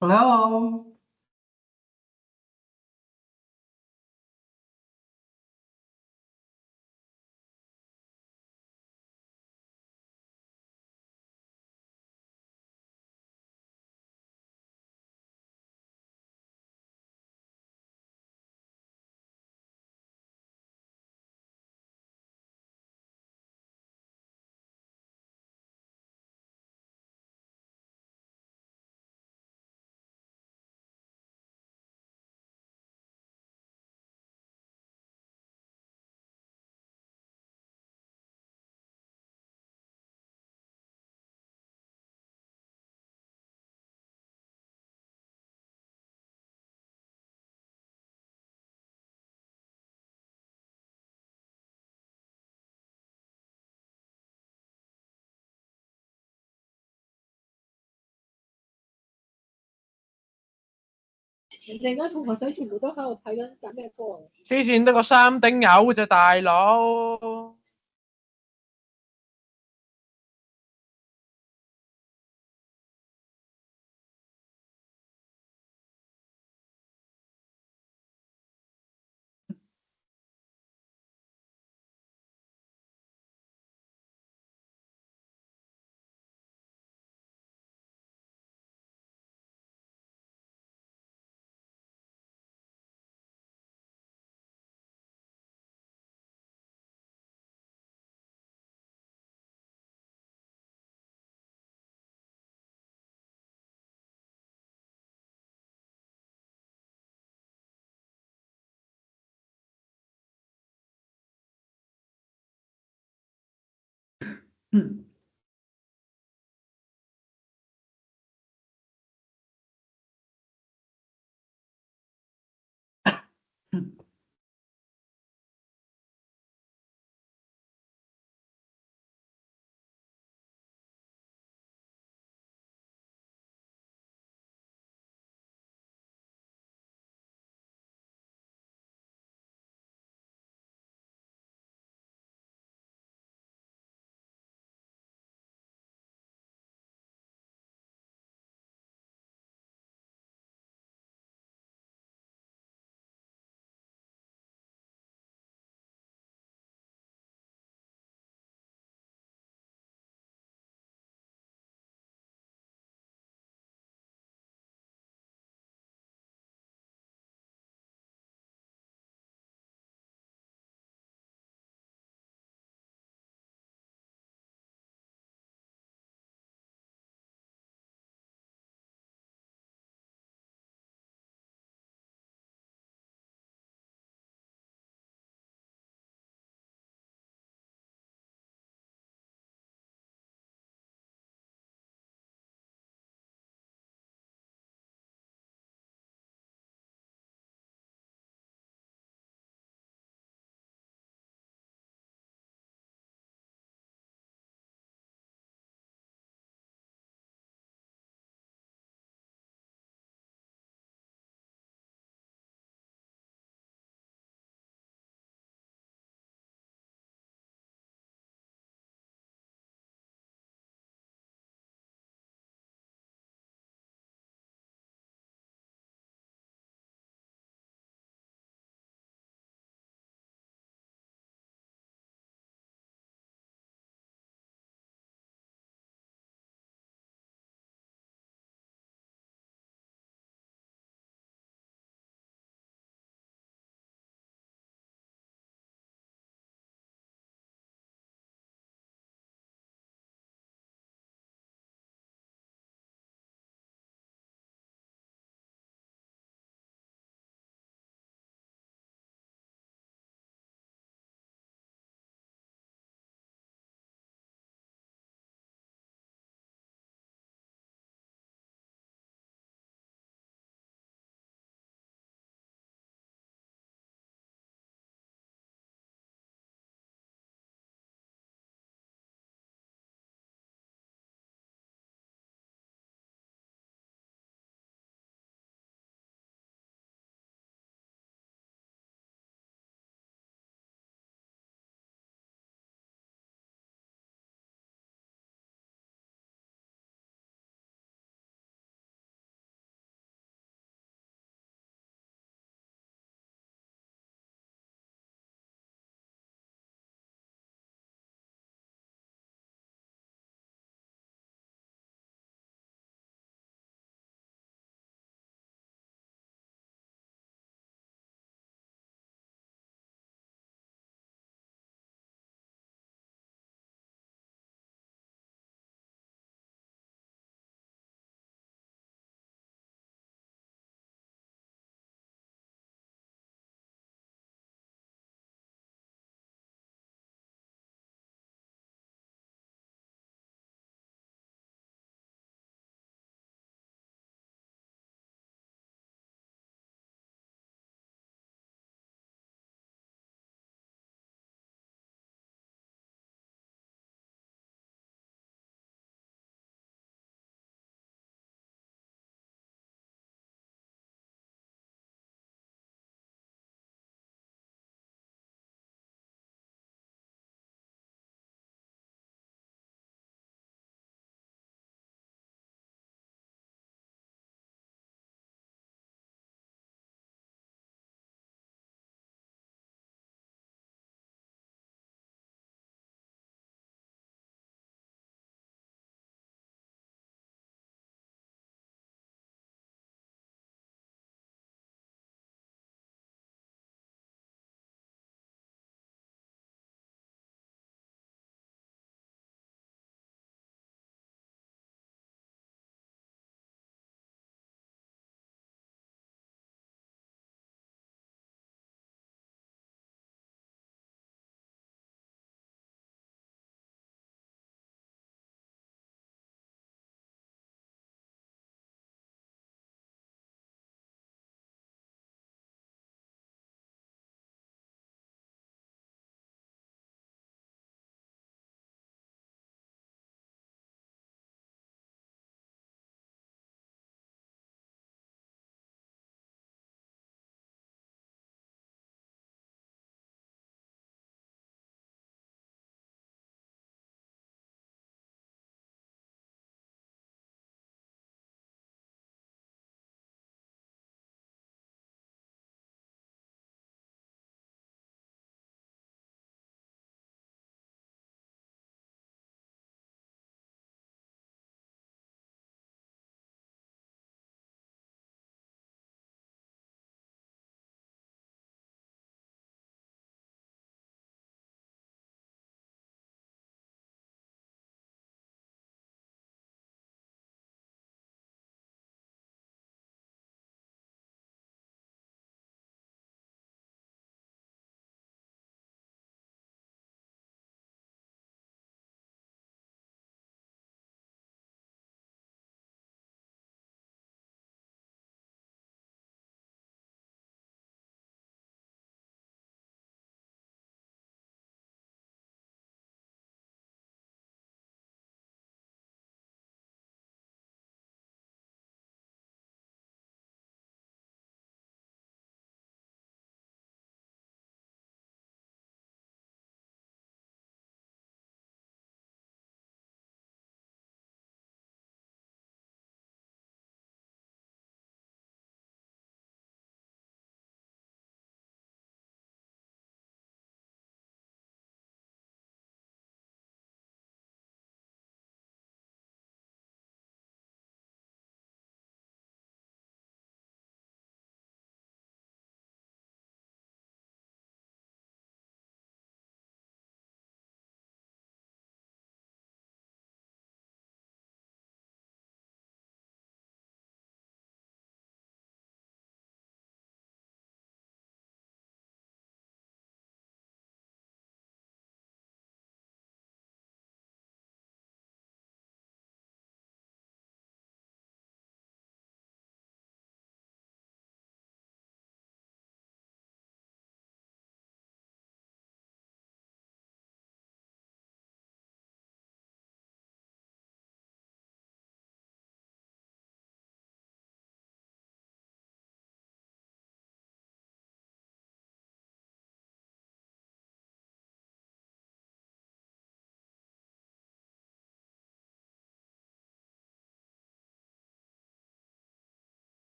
Hello.黐線得個三丁友啫，大佬。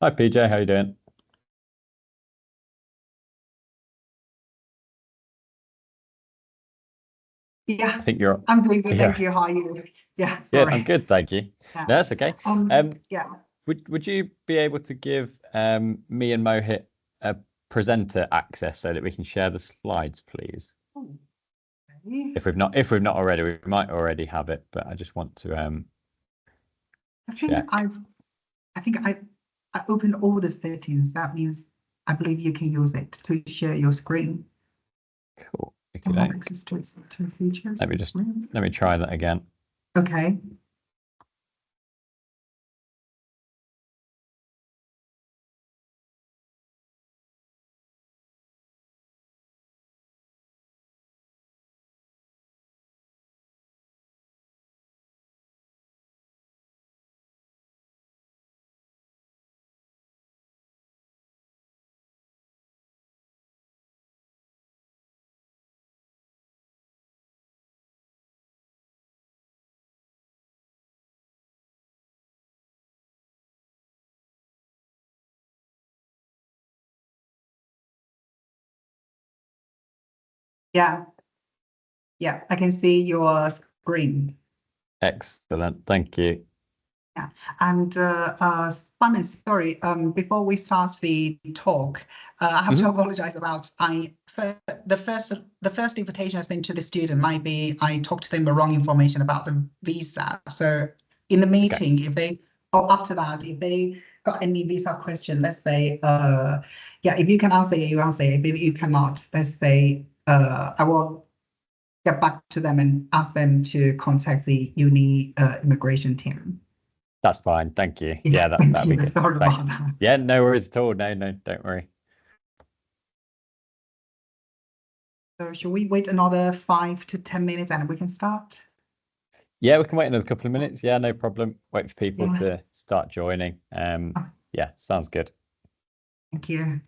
Hi PJ, how you doing? I Yeah, think you're I'm doing good. Thank yeah, you. How are you? Yeah, good. I'm sorry. good, thank you. Yeah. No, that's okay. Um, Yeah. would you be able to give me and Mohit a presenter access so that we can share the slides, please? Okay. If we've not already, we might already have it, but I just want to I think check. I've I think I opened all the settings. That means I believe you can use it to share your screen. Cool. Don't have Okay. access to its to features. Let me try that again. Okay. Yeah. Yeah. I can see your screen. Excellent. Thank you. Yeah. And Simon, sorry, before we start the talk, I have to Mhm. apologize about the first invitation I sent to the student might be I talked to them the wrong information about the visa. So in the Okay. meeting, if they or after that, if they got any visa question, let's say yeah, if you can answer it, you answer it. If you cannot, let's say I will get back to them and ask them to contact the uni immigration team. That's fine. Thank you. Yeah, Yeah, thank that'd be you. good. Sorry Thanks. about that. Yeah, no worries at all. No, no, don't worry. So should we wait another 5 to 10 minutes and we can start? Yeah, we can wait another couple of minutes. Yeah, no problem. Wait for people Yeah, to start joining. oh, Yeah, sounds good. thank you.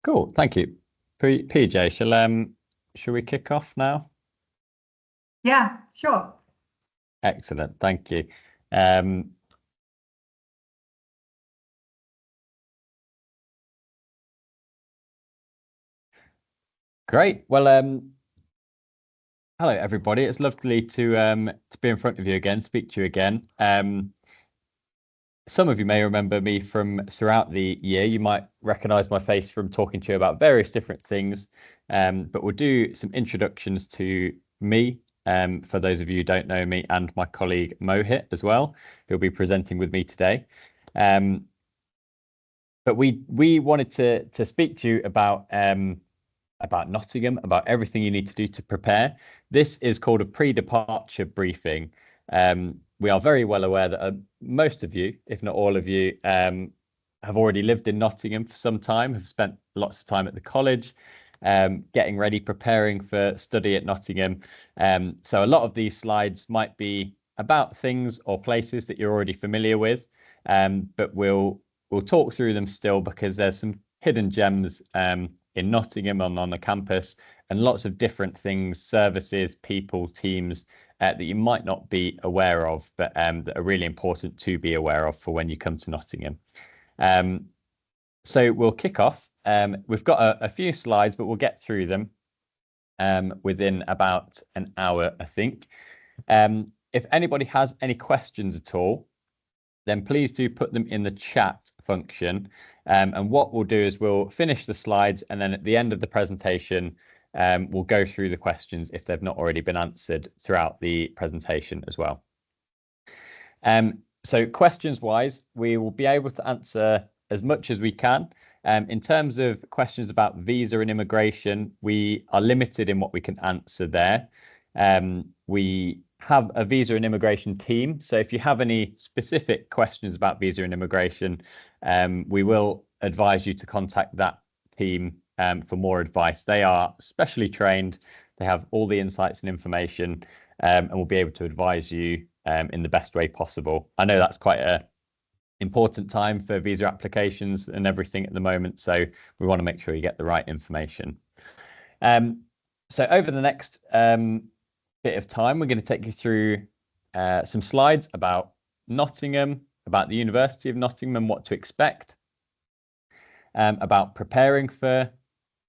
Cool, thank you. PJ, shall we kick off now? Yeah, sure. Excellent, thank you. Great. Well, hello everybody. It's lovely to be in front of you again, speak to you again. Some of you may remember me from throughout the year. You might recognize my face from talking to you about various different things. But we'll do some introductions to me, for those of you who don't know me, and my colleague Mohit as well, who'll be presenting with me today. But we wanted to speak to you about Nottingham, about everything you need to do to prepare. This is called a pre-departure briefing. We are very well aware that most of you, if not all of you, have already lived in Nottingham for some time, have spent lots of time at the college, getting ready, preparing for study at Nottingham. So a lot of these slides might be about things or places that you're already familiar with, but we'll talk through them still because there's some hidden gems in Nottingham on the campus, and lots of different things, services, people, teams that you might not be aware of, but that are really important to be aware of for when you come to Nottingham. So we'll kick off. We've got a few slides, but we'll get through them within about an hour, I think. If anybody has any questions at all, then please do put them in the chat function. And what we'll do is we'll finish the slides, and then at the end of the presentation, we'll go through the questions if they've not already been answered throughout the presentation as well. So questions wise, we will be able to answer as much as we can. In terms of questions about visa and immigration, we are limited in what we can answer there. We have a visa and immigration team. So if you have any specific questions about visa and immigration, we will advise you to contact that team for more advice. They are specially trained. They have all the insights and information, and will be able to advise you in the best way possible. I know that's quite a important time for visa applications and everything at the moment, so we want to make sure you get the right information. So over the next bit of time, we're going to take you through some slides about Nottingham, about the University of Nottingham and what to expect, about preparing for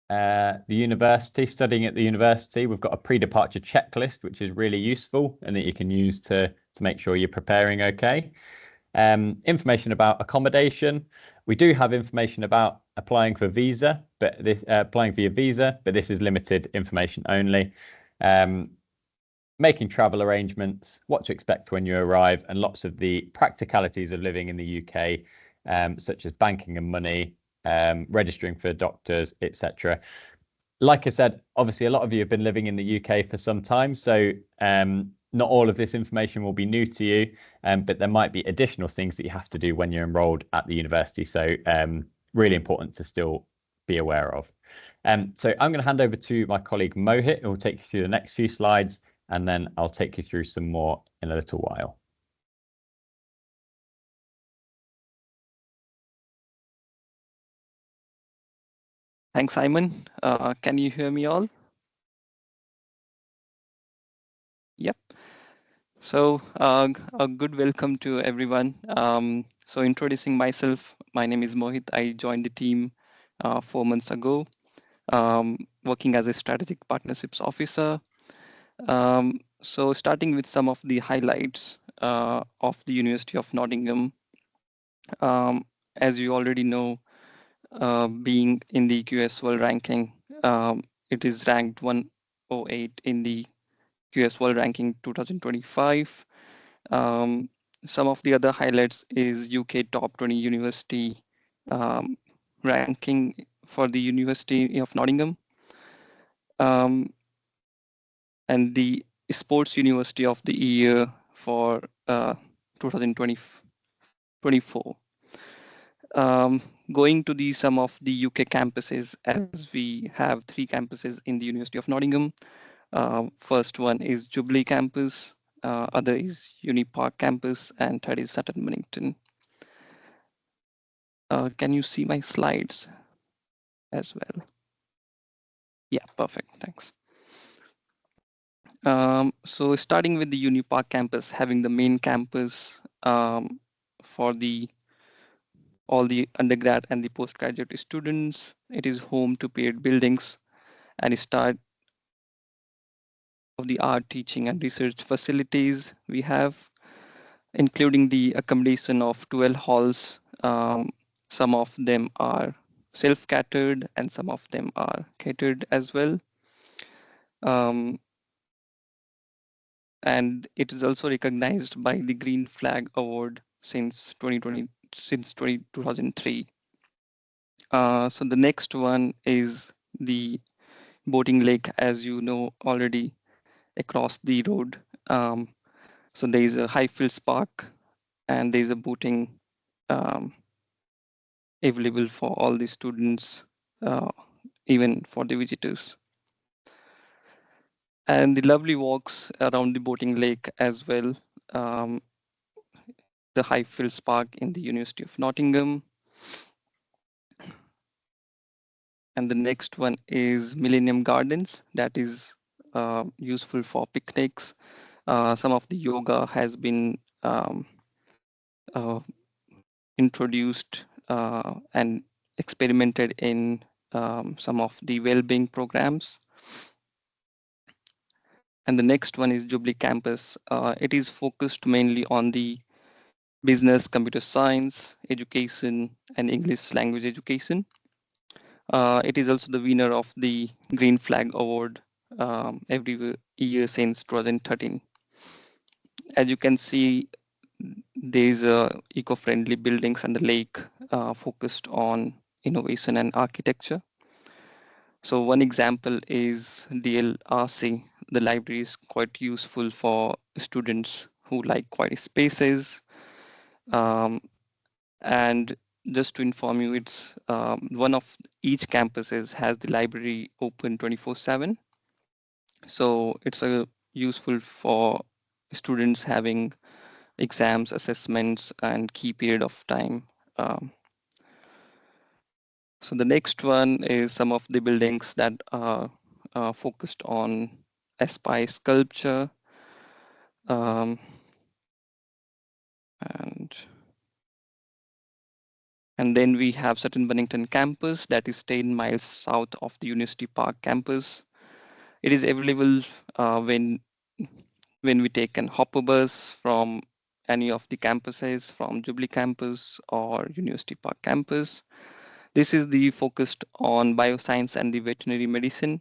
the university, studying at the university. We've got a pre-departure checklist, which is really useful and that you can use to make sure you're preparing okay. Information about accommodation. We do have information about applying for visa, but this applying for your visa, but this is limited information only. Making travel arrangements, what to expect when you arrive, and lots of the practicalities of living in the UK, such as banking and money, registering for doctors, etc. Like I said, obviously a lot of you have been living in the UK for some time, so not all of this information will be new to you, but there might be additional things that you have to do when you're enrolled at the university. So really important to still be aware of. So I'm going to hand over to my colleague Mohit, who will take you through the next few slides, and then I'll take you through some more in a little while. Thanks, Simon. Can you hear me all? Yep. So a good welcome to everyone. So introducing myself, my name is Mohit. I joined the team 4 months ago, working as a strategic partnerships officer. So starting with some of the highlights of the University of Nottingham. As you already know, being in the QS World Ranking, it is ranked 108 in the QS World Ranking 2025. Some of the other highlights is UK Top 20 University ranking for the University of Nottingham, and the Sports University of the Year for 2024. Going to some of the UK campuses, as we have 3 campuses in the University of Nottingham. First one is Jubilee campus, other is Uni Park campus, and third is Sutton Bonington. Can you see my slides? as well. Yeah, perfect. Thanks. So starting with the Uni Park campus, having the main campus for all the undergrad and the postgraduate students. It is home to paired buildings and start of the art teaching and research facilities we have, including the accommodation of 12 halls. Some of them are self-catered and some of them are catered as well. And it is also recognized by the Green Flag Award since 2003. So the next one is the boating lake, as you know already, across the road. So there is a Highfields Park and there is a boating um, available for all the students, even for the visitors. And the lovely walks around the boating lake as well. The Highfields Park in the University of Nottingham. And the next one is Millennium Gardens, that is useful for picnics. Some of the yoga has been introduced and experimented in some of the well-being programs. And the next one is Jubilee Campus. It is focused mainly on the business, computer science, education, and English language education. It is also the winner of the Green Flag Award every year since 2013. As you can see, there's eco-friendly buildings and the lake focused on innovation and architecture. So one example is DLRC. The library is quite useful for students who like quiet spaces. And just to inform you, it's one of each campuses has the library open 24/7. So it's useful for students having exams, assessments, and key period of time. So the next one is some of the buildings that are focused on Aspire sculpture. Um, and then we have Sutton Bonington campus that is 10 miles south of the University Park campus. It is available when we take an hopper bus from any of the campuses, from Jubilee campus or University Park campus. This is the focused on bioscience and the veterinary medicine.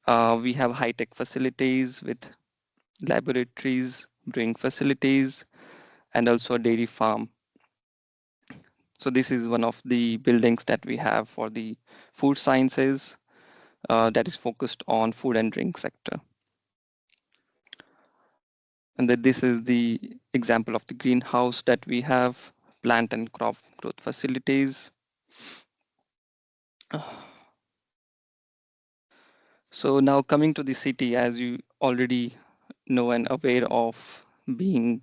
We have high-tech facilities with laboratories, brewing facilities, and also a dairy farm. So this is one of the buildings that we have for the food sciences that is focused on food and drink sector. And then this is the example of the greenhouse that we have, plant and crop growth facilities. So now coming to the city, as you already know and aware of being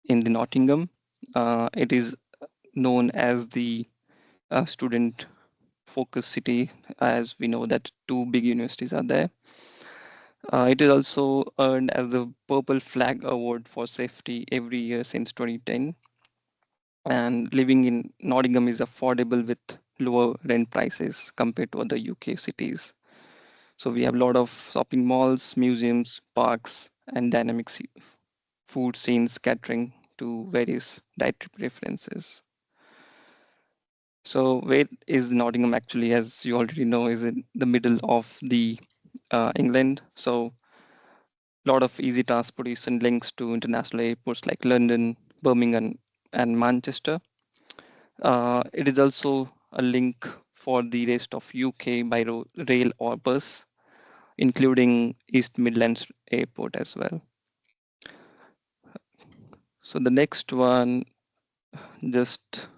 in the Nottingham, it is known as the student focus city, as we know that two big universities are there. It is also earned as the Purple Flag Award for safety every year since 2010. And living in Nottingham is affordable with lower rent prices compared to other UK cities. So we have a lot of shopping malls, museums, parks, and dynamic food scenes catering to various dietary preferences. So where is Nottingham actually? As you already know, is in the middle of the England. So a lot of easy transportation links to international airports like London, Birmingham, and Manchester. It is also a link for the rest of UK by rail or bus, including East Midlands Airport as well. So the next one, just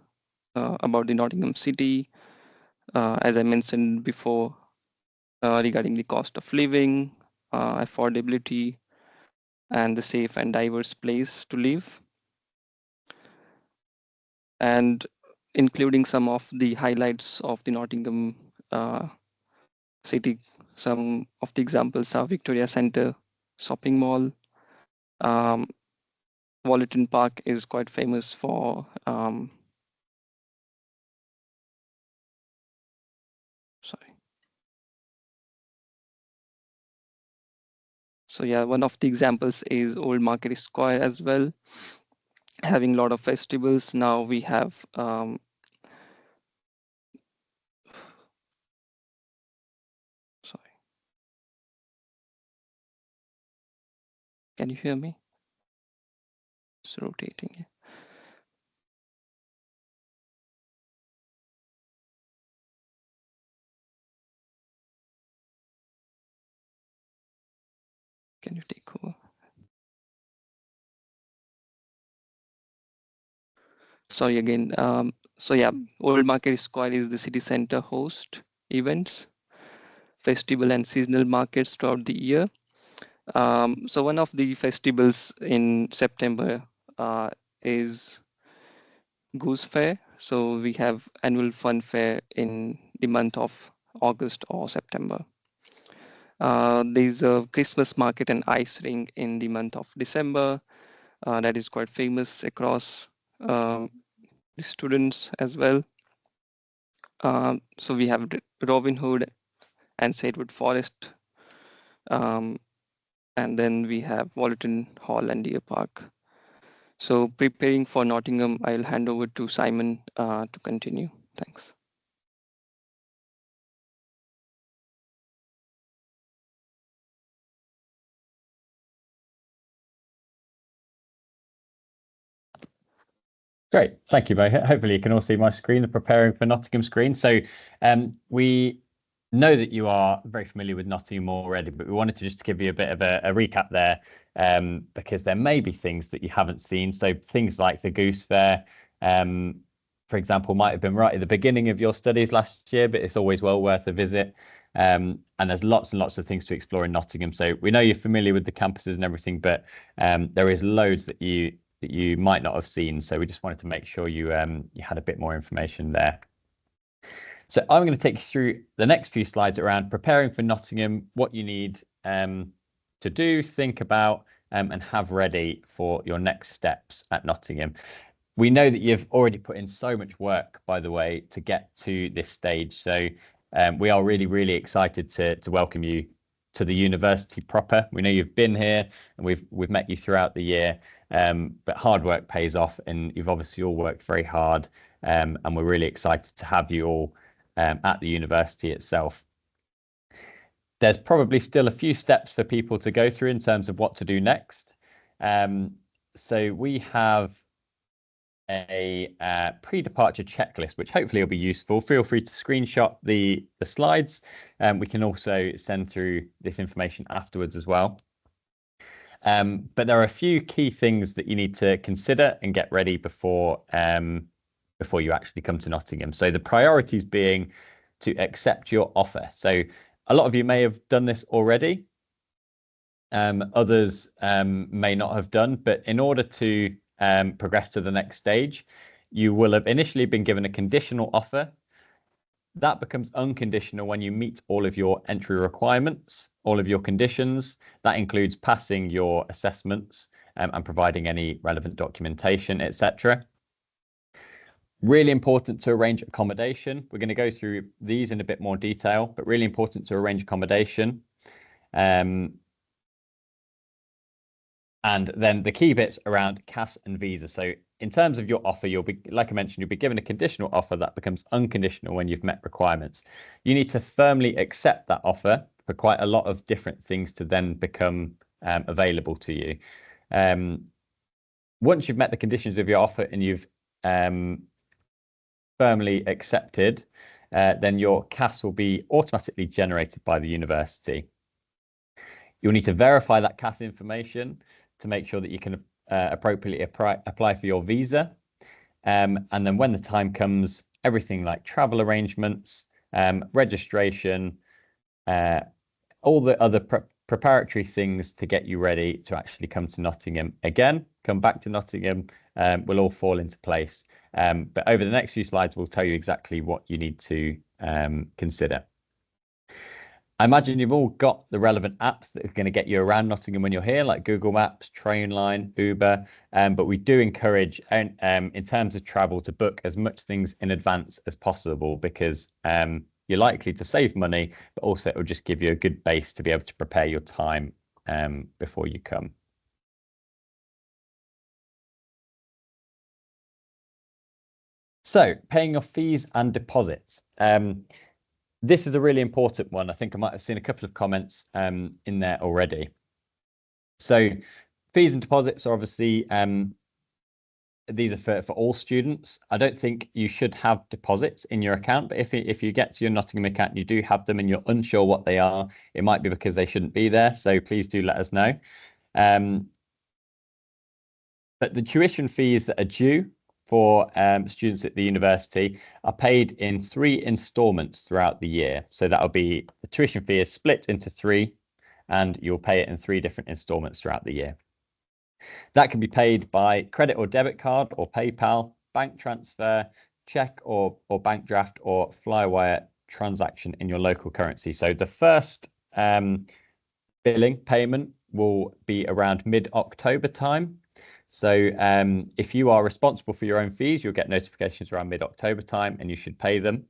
about the Nottingham City, as I mentioned before, regarding the cost of living, affordability, and the safe and diverse place to live. And including some of the highlights of the Nottingham city. Some of the examples are Victoria Centre, shopping mall. Wallerton Park is quite famous for So yeah, one of the examples is Old Market Square as well, having a lot of festivals. Now we have sorry, can you hear me? It's rotating. Yeah. Can you take over? Sorry again. So yeah, Old Market Square is the city center host events, festival and seasonal markets throughout the year. So one of the festivals in September is Goose Fair. So we have annual fun fair in the month of August or September. There's a Christmas market and ice rink in the month of December. That is quite famous across the students as well. So we have Robin Hood and Sedgwood Forest. And then we have Wallerton Hall and Deer Park. So preparing for Nottingham, I'll hand over to Simon to continue. Thanks. Great, thank you, Mohit. Hopefully you can all see my screen, the preparing for Nottingham screen. So we know that you are very familiar with Nottingham already, but we wanted to just give you a bit of a recap there because there may be things that you haven't seen. So things like the Goose Fair, for example, might have been right at the beginning of your studies last year, but it's always well worth a visit. And there's lots and lots of things to explore in Nottingham. So we know you're familiar with the campuses and everything, but there is loads that you might not have seen. So we just wanted to make sure you had a bit more information there. So I'm going to take you through the next few slides around preparing for Nottingham, what you need to do, think about, and have ready for your next steps at Nottingham. We know that you've already put in so much work, by the way, to get to this stage. So we are really, really excited to welcome you to the university proper. We know you've been here and we've met you throughout the year, but hard work pays off, and you've obviously all worked very hard, and we're really excited to have you all at the university itself. There's probably still a few steps for people to go through in terms of what to do next. So we have a pre-departure checklist, which hopefully will be useful. Feel free to screenshot the slides. We can also send through this information afterwards as well. But there are a few key things that you need to consider and get ready before you actually come to Nottingham. So the priorities being to accept your offer. So a lot of you may have done this already. Others may not have done, but in order to progress to the next stage, you will have initially been given a conditional offer. That becomes unconditional when you meet all of your entry requirements, all of your conditions. That includes passing your assessments and providing any relevant documentation, etc. Really important to arrange accommodation. We're going to go through these in a bit more detail, but really important to arrange accommodation. And then the key bits around CAS and visa. So in terms of your offer, you'll be, like I mentioned, you'll be given a conditional offer that becomes unconditional when you've met requirements. You need to firmly accept that offer for quite a lot of different things to then become available to you. Once you've met the conditions of your offer and you've firmly accepted, then your CAS will be automatically generated by the university. You'll need to verify that CAS information to make sure that you can appropriately apply for your visa. And then when the time comes, everything like travel arrangements, registration, all the other preparatory things to get you ready to actually come to Nottingham again, come back to Nottingham will all fall into place. But over the next few slides, we'll tell you exactly what you need to consider. I imagine you've all got the relevant apps that are going to get you around Nottingham when you're here, like Google Maps, Trainline, Uber. But we do encourage, in terms of travel, to book as much things in advance as possible, because you're likely to save money, but also it will just give you a good base to be able to prepare your time before you come. So, paying your fees and deposits. This is a really important one. I think I might have seen a couple of comments in there already. So fees and deposits are obviously, these are for all students. I don't think you should have deposits in your account, but if you get to your Nottingham account and you do have them and you're unsure what they are, it might be because they shouldn't be there. So please do let us know. But the tuition fees that are due for students at the university are paid in 3 installments throughout the year. So that'll be, the tuition fee is split into 3, and you'll pay it in 3 different installments throughout the year. That can be paid by credit or debit card or PayPal, bank transfer, check or bank draft, or flywire transaction in your local currency. So the first billing payment will be around mid-October time. So if you are responsible for your own fees, you'll get notifications around mid-October time, and you should pay them.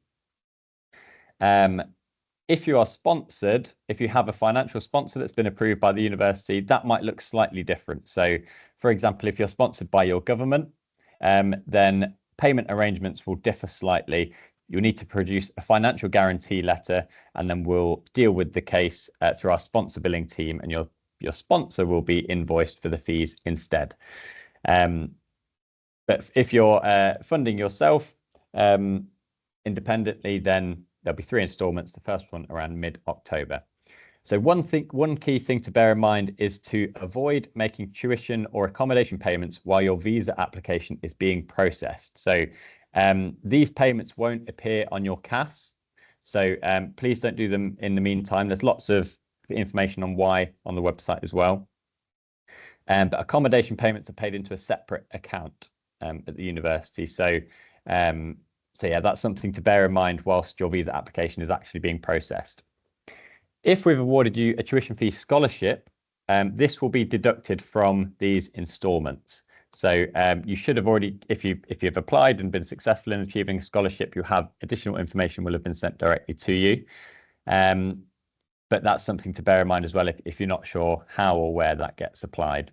If you are sponsored, if you have a financial sponsor that's been approved by the university, that might look slightly different. So, for example, if you're sponsored by your government, then payment arrangements will differ slightly. You'll need to produce a financial guarantee letter, and then we'll deal with the case through our sponsor billing team, and your sponsor will be invoiced for the fees instead. But if you're funding yourself independently, then there'll be 3 installments, the first one around mid-October. So one key thing to bear in mind is to avoid making tuition or accommodation payments while your visa application is being processed. So these payments won't appear on your CAS. So please don't do them in the meantime. There's lots of information on why on the website as well. But accommodation payments are paid into a separate account at the university. So yeah, that's something to bear in mind whilst your visa application is actually being processed. If we've awarded you a tuition fee scholarship, this will be deducted from these installments. So you should have already, if you've applied and been successful in achieving a scholarship, you have additional information will have been sent directly to you. But that's something to bear in mind as well if you're not sure how or where that gets applied.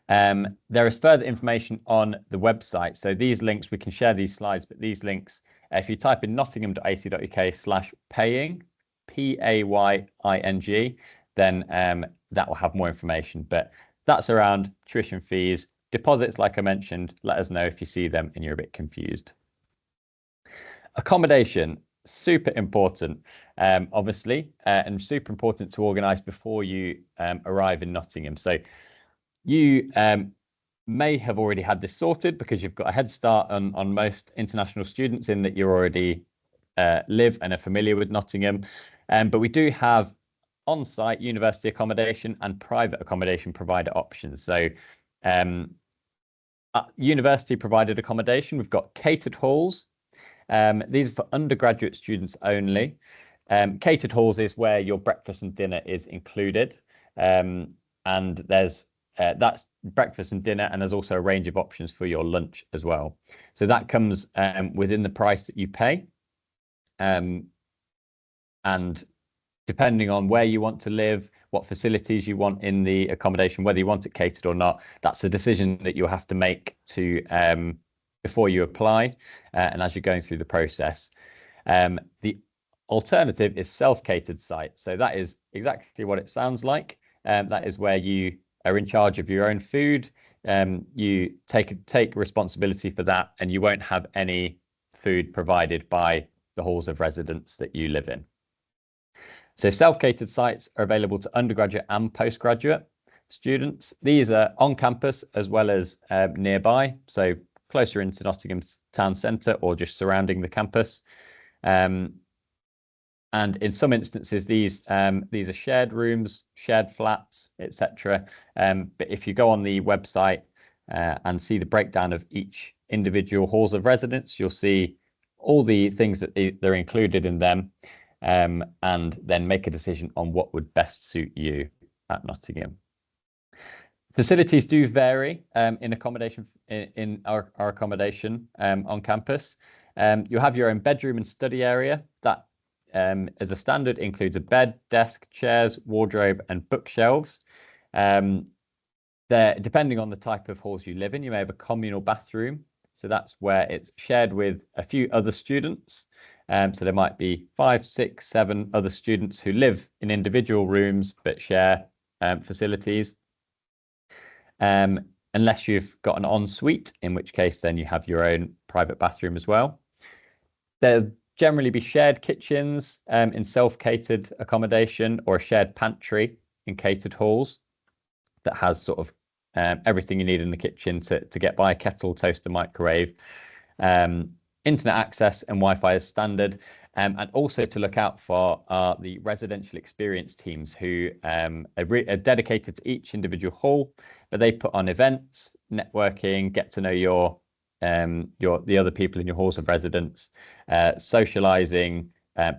There is further information on the website. So these links, we can share these slides, but these links, if you type in nottingham.ac.uk/paying, PAYING, then that will have more information. But that's around tuition fees. Deposits, like I mentioned, let us know if you see them and you're a bit confused. Accommodation, super important, obviously, and super important to organise before you arrive in Nottingham. So you may have already had this sorted because you've got a head start on most international students in that you already live and are familiar with Nottingham. But we do have on-site university accommodation and private accommodation provider options. So university provided accommodation, we've got catered halls. These are for undergraduate students only. Catered halls is where your breakfast and dinner is included. And there's that's breakfast and dinner, and there's also a range of options for your lunch as well. So that comes within the price that you pay. And depending on where you want to live, what facilities you want in the accommodation, whether you want it catered or not, that's a decision that you'll have to make to before you apply and as you're going through the process. The alternative is self-catered site. So that is exactly what it sounds like. That is where you are in charge of your own food. You take responsibility for that, and you won't have any food provided by the halls of residence that you live in. So self-catered sites are available to undergraduate and postgraduate students. These are on campus as well as nearby, so closer into Nottingham town centre or just surrounding the campus. And in some instances, these are shared rooms, shared flats, etc. But if you go on the website, and see the breakdown of each individual halls of residence. You'll see all the things that they're included in them, and then make a decision on what would best suit you at Nottingham. Facilities do vary in accommodation in our accommodation on campus. You'll have your own bedroom and study area that, as a standard, includes a bed, desk, chairs, wardrobe, and bookshelves. Depending on the type of halls you live in, you may have a communal bathroom. So that's where it's shared with a few other students. So there might be 5, 6, 7 other students who live in individual rooms but share facilities. Unless you've got an ensuite, in which case then you have your own private bathroom as well. There'll generally be shared kitchens in self-catered accommodation, or a shared pantry in catered halls that has sort of everything you need in the kitchen to get by: kettle, toaster, microwave, internet access and Wi-Fi as standard. And also to look out for are the residential experience teams, who are dedicated to each individual hall, but they put on events, networking, get to know the other people in your halls of residence, socializing,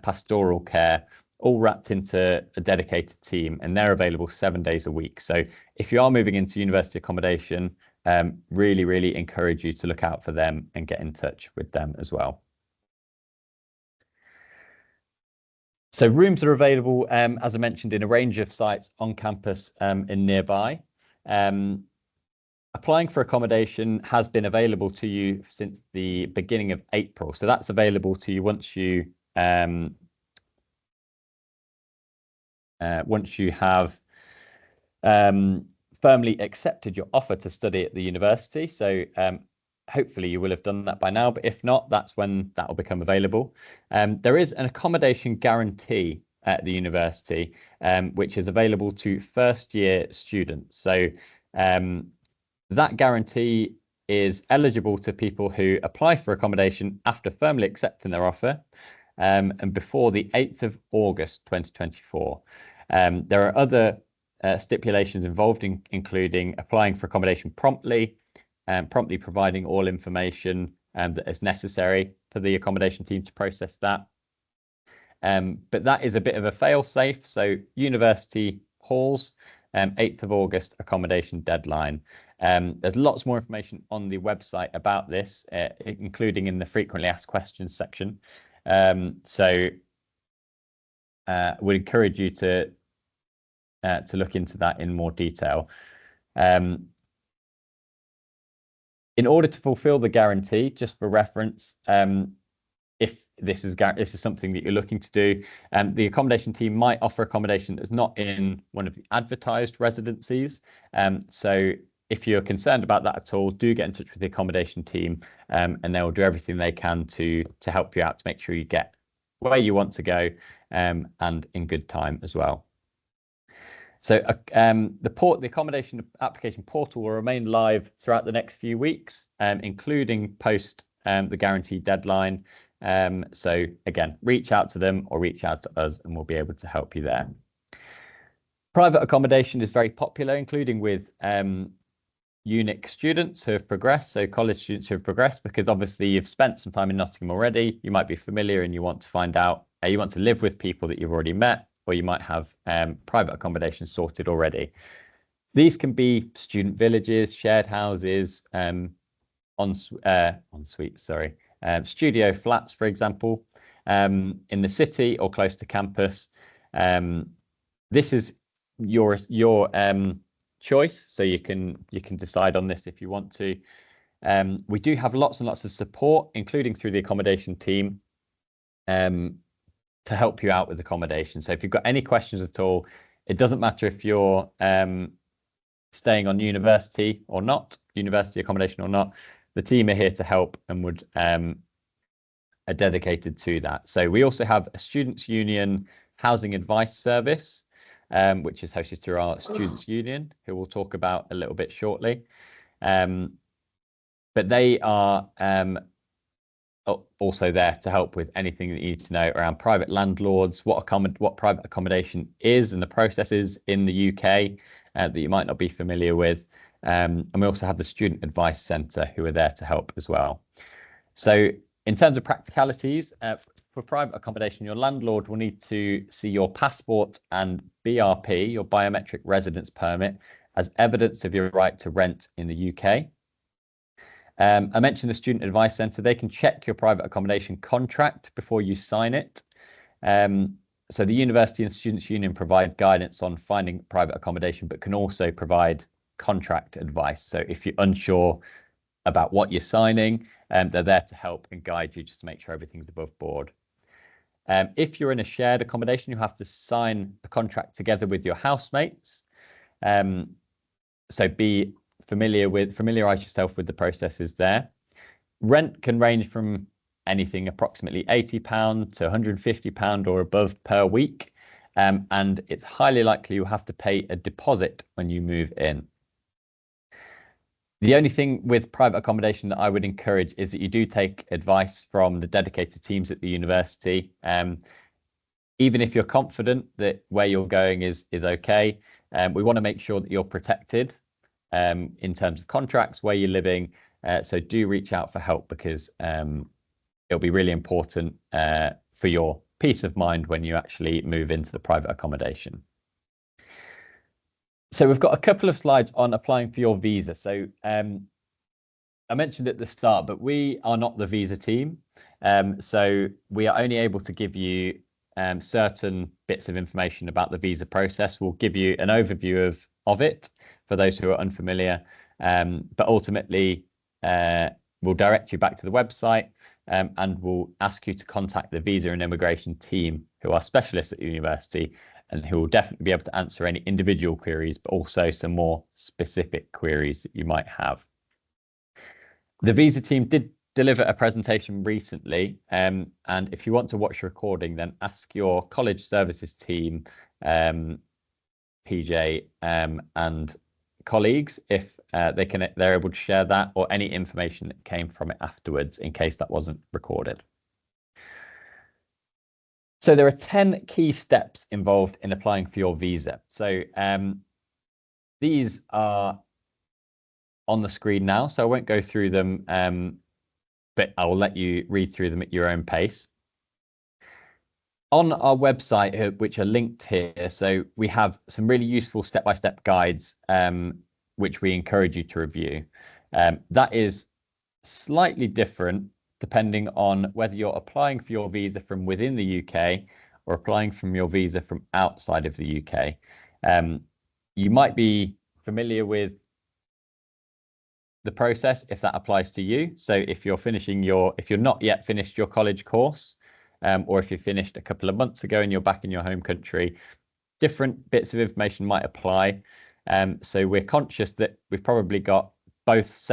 pastoral care, all wrapped into a dedicated team, and they're available 7 days a week. So if you are moving into university accommodation, really encourage you to look out for them and get in touch with them as well. So rooms are available, as I mentioned, in a range of sites on campus and nearby. Applying for accommodation has been available to you since the beginning of April. So that's available to you once you have firmly accepted your offer to study at the university. So hopefully you will have done that by now, but if not, that's when that will become available. There is an accommodation guarantee at the university, which is available to first-year students. So that guarantee is eligible to people who apply for accommodation after firmly accepting their offer and before the 8th of August 2024. There are other stipulations involved, including applying for accommodation promptly, promptly providing all information that is necessary for the accommodation team to process that. But that is a bit of a fail-safe. So university halls, 8th of August accommodation deadline. There's lots more information on the website about this, including in the frequently asked questions section. So would encourage you to look into that in more detail. In order to fulfill the guarantee, just for reference, if this is something that you're looking to do, the accommodation team might offer accommodation that's not in one of the advertised residencies. So if you're concerned about that at all, do get in touch with the accommodation team, and they'll do everything they can to help you out to make sure you get where you want to go, and in good time as well. So the accommodation application portal will remain live throughout the next few weeks, including post the guaranteed deadline. So again, reach out to them or reach out to us and we'll be able to help you there. Private accommodation is very popular, including with UNIC students who have progressed, so college students who have progressed, because obviously you've spent some time in Nottingham already. You might be familiar and you want to find out, you want to live with people that you've already met, or you might have private accommodation sorted already. These can be student villages, shared houses, studio flats, for example, in the city or close to campus. This is your choice, so you can decide on this if you want to. We do have lots and lots of support, including through the accommodation team, to help you out with accommodation. So if you've got any questions at all, it doesn't matter if you're staying on university or not, university accommodation or not, the team are here to help and are dedicated to that. So we also have a Students' Union housing advice service, which is hosted through our Students' Union, who we'll talk about a little bit shortly. But they are also there to help with anything that you need to know around private landlords, what private accommodation is and the processes in the UK that you might not be familiar with, And we also have the Student Advice Centre who are there to help as well. So in terms of practicalities, for private accommodation, your landlord will need to see your passport and BRP, your biometric residence permit, as evidence of your right to rent in the UK. I mentioned the Student Advice Centre. They can check your private accommodation contract before you sign it. So the University and Students' Union provide guidance on finding private accommodation, but can also provide contract advice. So if you're unsure about what you're signing, they're there to help and guide you just to make sure everything's above board. If you're in a shared accommodation, you have to sign a contract together with your housemates. So familiarize yourself with the processes there. Rent can range from anything approximately £80 to £150 or above per week. And it's highly likely you'll have to pay a deposit when you move in. The only thing with private accommodation that I would encourage is that you do take advice from the dedicated teams at the university. Even if you're confident that where you're going is okay, we want to make sure that you're protected in terms of contracts, where you're living. So do reach out for help, because it'll be really important for your peace of mind when you actually move into the private accommodation. So we've got a couple of slides on applying for your visa. So I mentioned at the start, but we are not the visa team. So we are only able to give you certain bits of information about the visa process. We'll give you an overview of it for those who are unfamiliar, but ultimately we'll direct you back to the website, and we'll ask you to contact the visa and immigration team, who are specialists at the university and who will definitely be able to answer any individual queries, but also some more specific queries that you might have. The visa team did deliver a presentation recently, and if you want to watch the recording, then ask your college services team, PJ, and colleagues if they're able to share that or any information that came from it afterwards, in case that wasn't recorded. So there are 10 key steps involved in applying for your visa. So these are on the screen now, so I won't go through them, but I will let you read through them at your own pace. On our website, which are linked here, so we have some really useful step-by-step guides, which we encourage you to review. That is slightly different depending on whether you're applying for your visa from within the UK or applying from your visa from outside of the UK. You might be familiar with the process if that applies to you. So if you're not yet finished your college course, or if you finished a couple of months ago and you're back in your home country, different bits of information might apply. So we're conscious that we've probably got both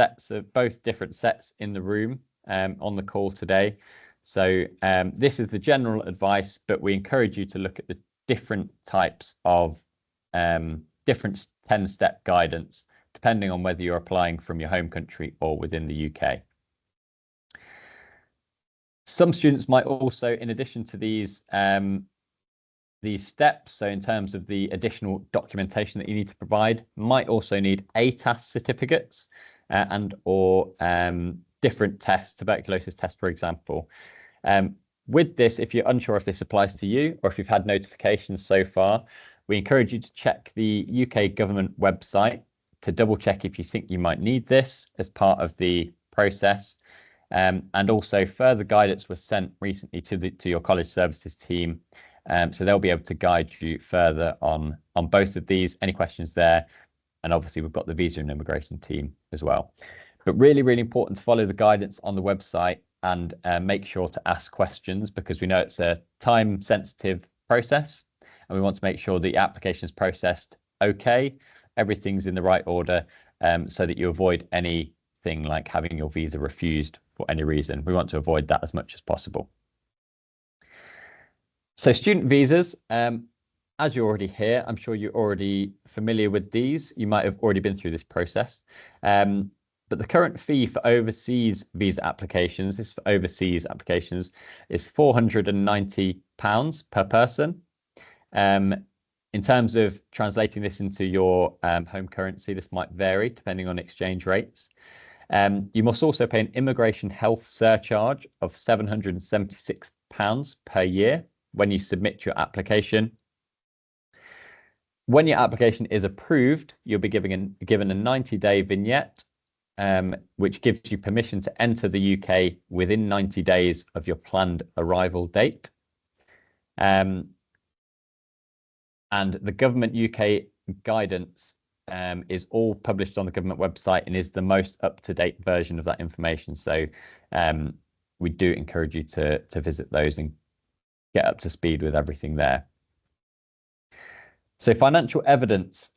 different sets in the room on the call today. So this is the general advice, but we encourage you to look at the different types of different 10-step guidance, depending on whether you're applying from your home country or within the UK. Some students might also, in addition to these steps, so in terms of the additional documentation that you need to provide, might also need ATAS certificates or different tests, tuberculosis tests, for example. With this, if you're unsure if this applies to you or if you've had notifications so far, we encourage you to check the UK government website to double check if you think you might need this as part of the process. And also further guidance was sent recently to your college services team. So they'll be able to guide you further on both of these, any questions there. And obviously we've got the visa and immigration team as well. But really, really important to follow the guidance on the website and make sure to ask questions, because we know it's a time sensitive process and we want to make sure the application is processed okay, everything's in the right order, so that you avoid anything like having your visa refused for any reason. We want to avoid that as much as possible. So student visas, as you're already here, I'm sure you're already familiar with these. You might have already been through this process. But the current fee for overseas visa applications, is £490 per person. In terms of translating this into your home currency, this might vary depending on exchange rates. You must also pay an immigration health surcharge of £776 per year when you submit your application. When your application is approved, you'll be given a 90-day vignette, which gives you permission to enter the UK within 90 days of your planned arrival date. And the government UK guidance is all published on the government website and is the most up-to-date version of that information. So we do encourage you to visit those and get up to speed with everything there. So financial evidence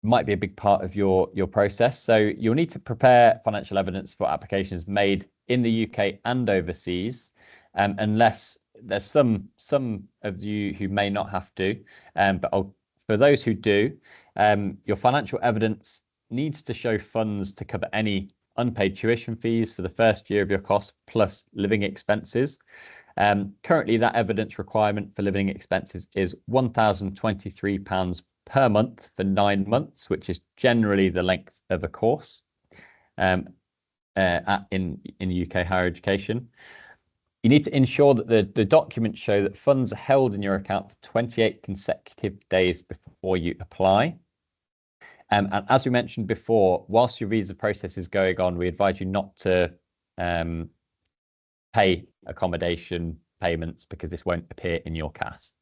might be a big part of your process. So you'll need to prepare financial evidence for applications made in the UK and overseas, unless there's some of you who may not have to. But for those who do, your financial evidence needs to show funds to cover any unpaid tuition fees for the first year of your course plus living expenses. Currently, that evidence requirement for living expenses is £1,023 per month for 9 months, which is generally the length of a course in UK higher education. You need to ensure that the documents show that funds are held in your account for 28 consecutive days before you apply. And as we mentioned before, whilst your visa process is going on, we advise you not to pay accommodation payments because this won't appear in your CAS.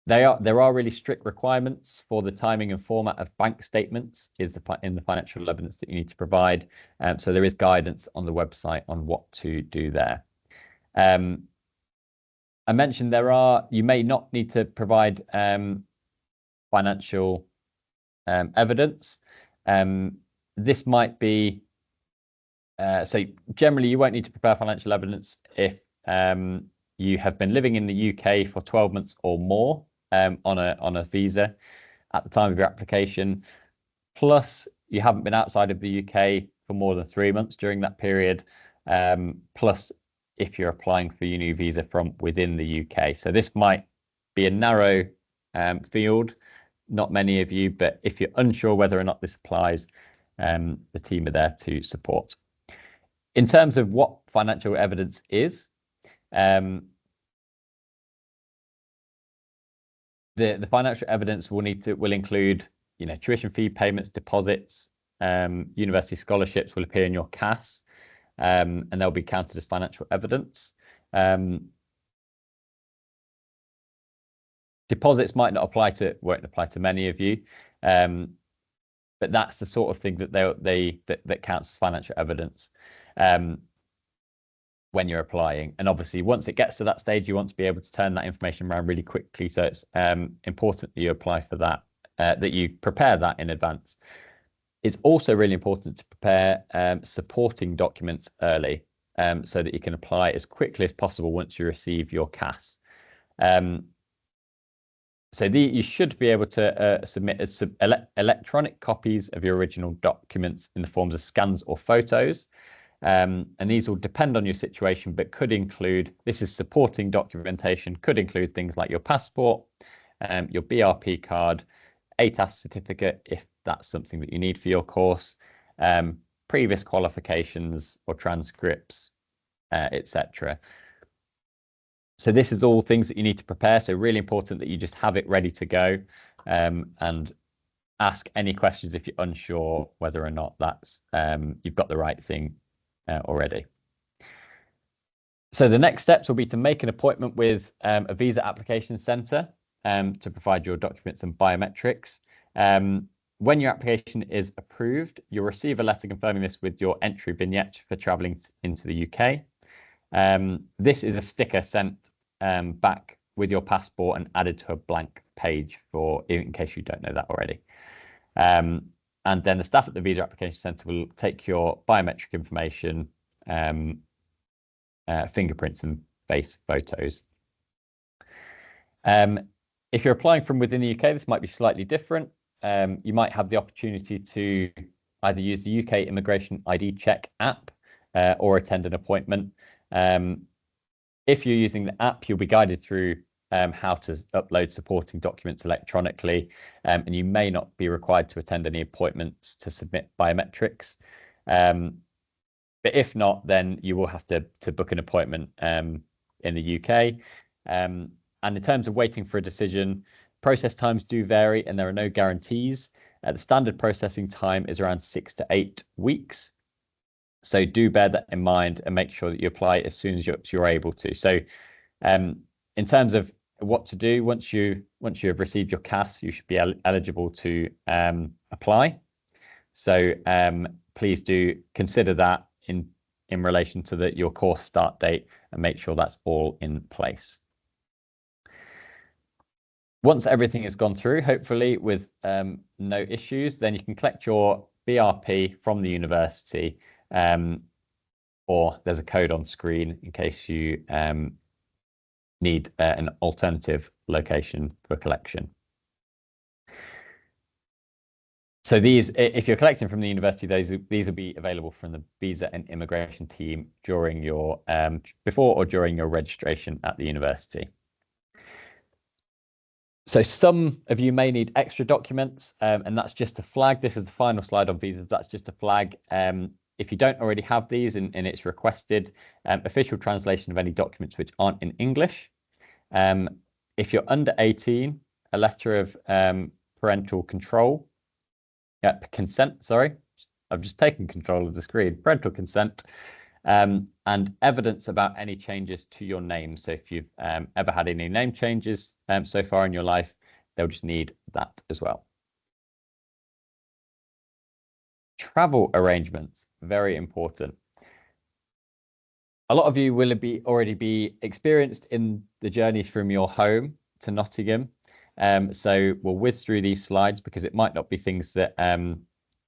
There are really strict requirements for the timing and format of bank statements in the financial evidence that you need to provide. So there is guidance on the website on what to do there. I mentioned you may not need to provide financial evidence. This might be so generally you won't need to prepare financial evidence if you have been living in the UK for 12 months or more on a visa at the time of your application, plus you haven't been outside of the UK for more than 3 months during that period, plus if you're applying for your new visa from within the UK. So this might be a narrow field, not many of you, but if you're unsure whether or not this applies, the team are there to support. In terms of what financial evidence is, the financial evidence will include, tuition fee payments, deposits, university scholarships will appear in your CAS, and they'll be counted as financial evidence. Deposits won't apply to many of you, but that's the sort of thing that counts as financial evidence when you're applying. And obviously, once it gets to that stage, you want to be able to turn that information around really quickly. So it's important that you apply for that, that you prepare that in advance. It's also really important to prepare supporting documents early, so that you can apply as quickly as possible once you receive your CAS. So you should be able to submit electronic copies of your original documents in the forms of scans or photos. And these will depend on your situation, but could include, this is supporting documentation, could include things like your passport, your BRP card, ATAS certificate, if that's something that you need for your course, previous qualifications or transcripts, etc. So this is all things that you need to prepare. So really important that you just have it ready to go, and ask any questions if you're unsure whether or not that's you've got the right thing already. So the next steps will be to make an appointment with a visa application centre to provide your documents and biometrics. When your application is approved, you'll receive a letter confirming this with your entry vignette for travelling into the UK. This is a sticker sent back with your passport and added to a blank page in case you don't know that already. And then the staff at the Visa Application Centre will take your biometric information, fingerprints and face photos. If you're applying from within the UK, this might be slightly different. You might have the opportunity to either use the UK Immigration ID Check app or attend an appointment. If you're using the app, you'll be guided through how to upload supporting documents electronically, and you may not be required to attend any appointments to submit biometrics. But if not, then you will have to book an appointment in the UK. And in terms of waiting for a decision, process times do vary and there are no guarantees. The standard processing time is around 6 to 8 weeks. So do bear that in mind and make sure that you apply as soon as you're able to. So in terms of what to do, once you have received your CAS, you should be eligible to apply. So please do consider that in relation to your course start date and make sure that's all in place. Once everything has gone through, hopefully with no issues, then you can collect your BRP from the university, or there's a code on screen in case you need an alternative location for collection. So these, if you're collecting from the university, these will be available from the visa and immigration team during your before or during your registration at the university. So some of you may need extra documents, and that's just a flag. This is the final slide on visas. That's just a flag. If you don't already have these and it's requested, official translation of any documents which aren't in English. If you're under 18, a letter of parental control. Consent, sorry, I've just taken control of the screen. Parental consent, and evidence about any changes to your name. So if you've ever had any name changes so far in your life, they'll just need that as well. Travel arrangements, very important. A lot of you will already be experienced in the journeys from your home to Nottingham. So we'll whiz through these slides because it might not be things that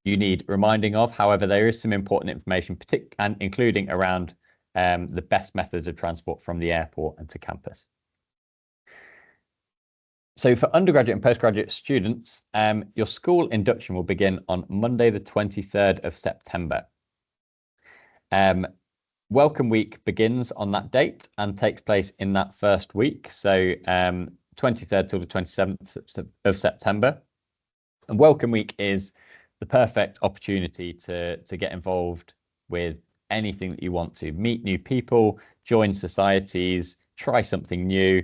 you need reminding of. However, there is some important information, and including around the best methods of transport from the airport and to campus. So for undergraduate and postgraduate students, your school induction will begin on Monday, the 23rd of September. Welcome week begins on that date and takes place in that first week. So 23rd till the 27th of September. And Welcome Week is the perfect opportunity to get involved with anything that you want to. Meet new people, join societies, try something new,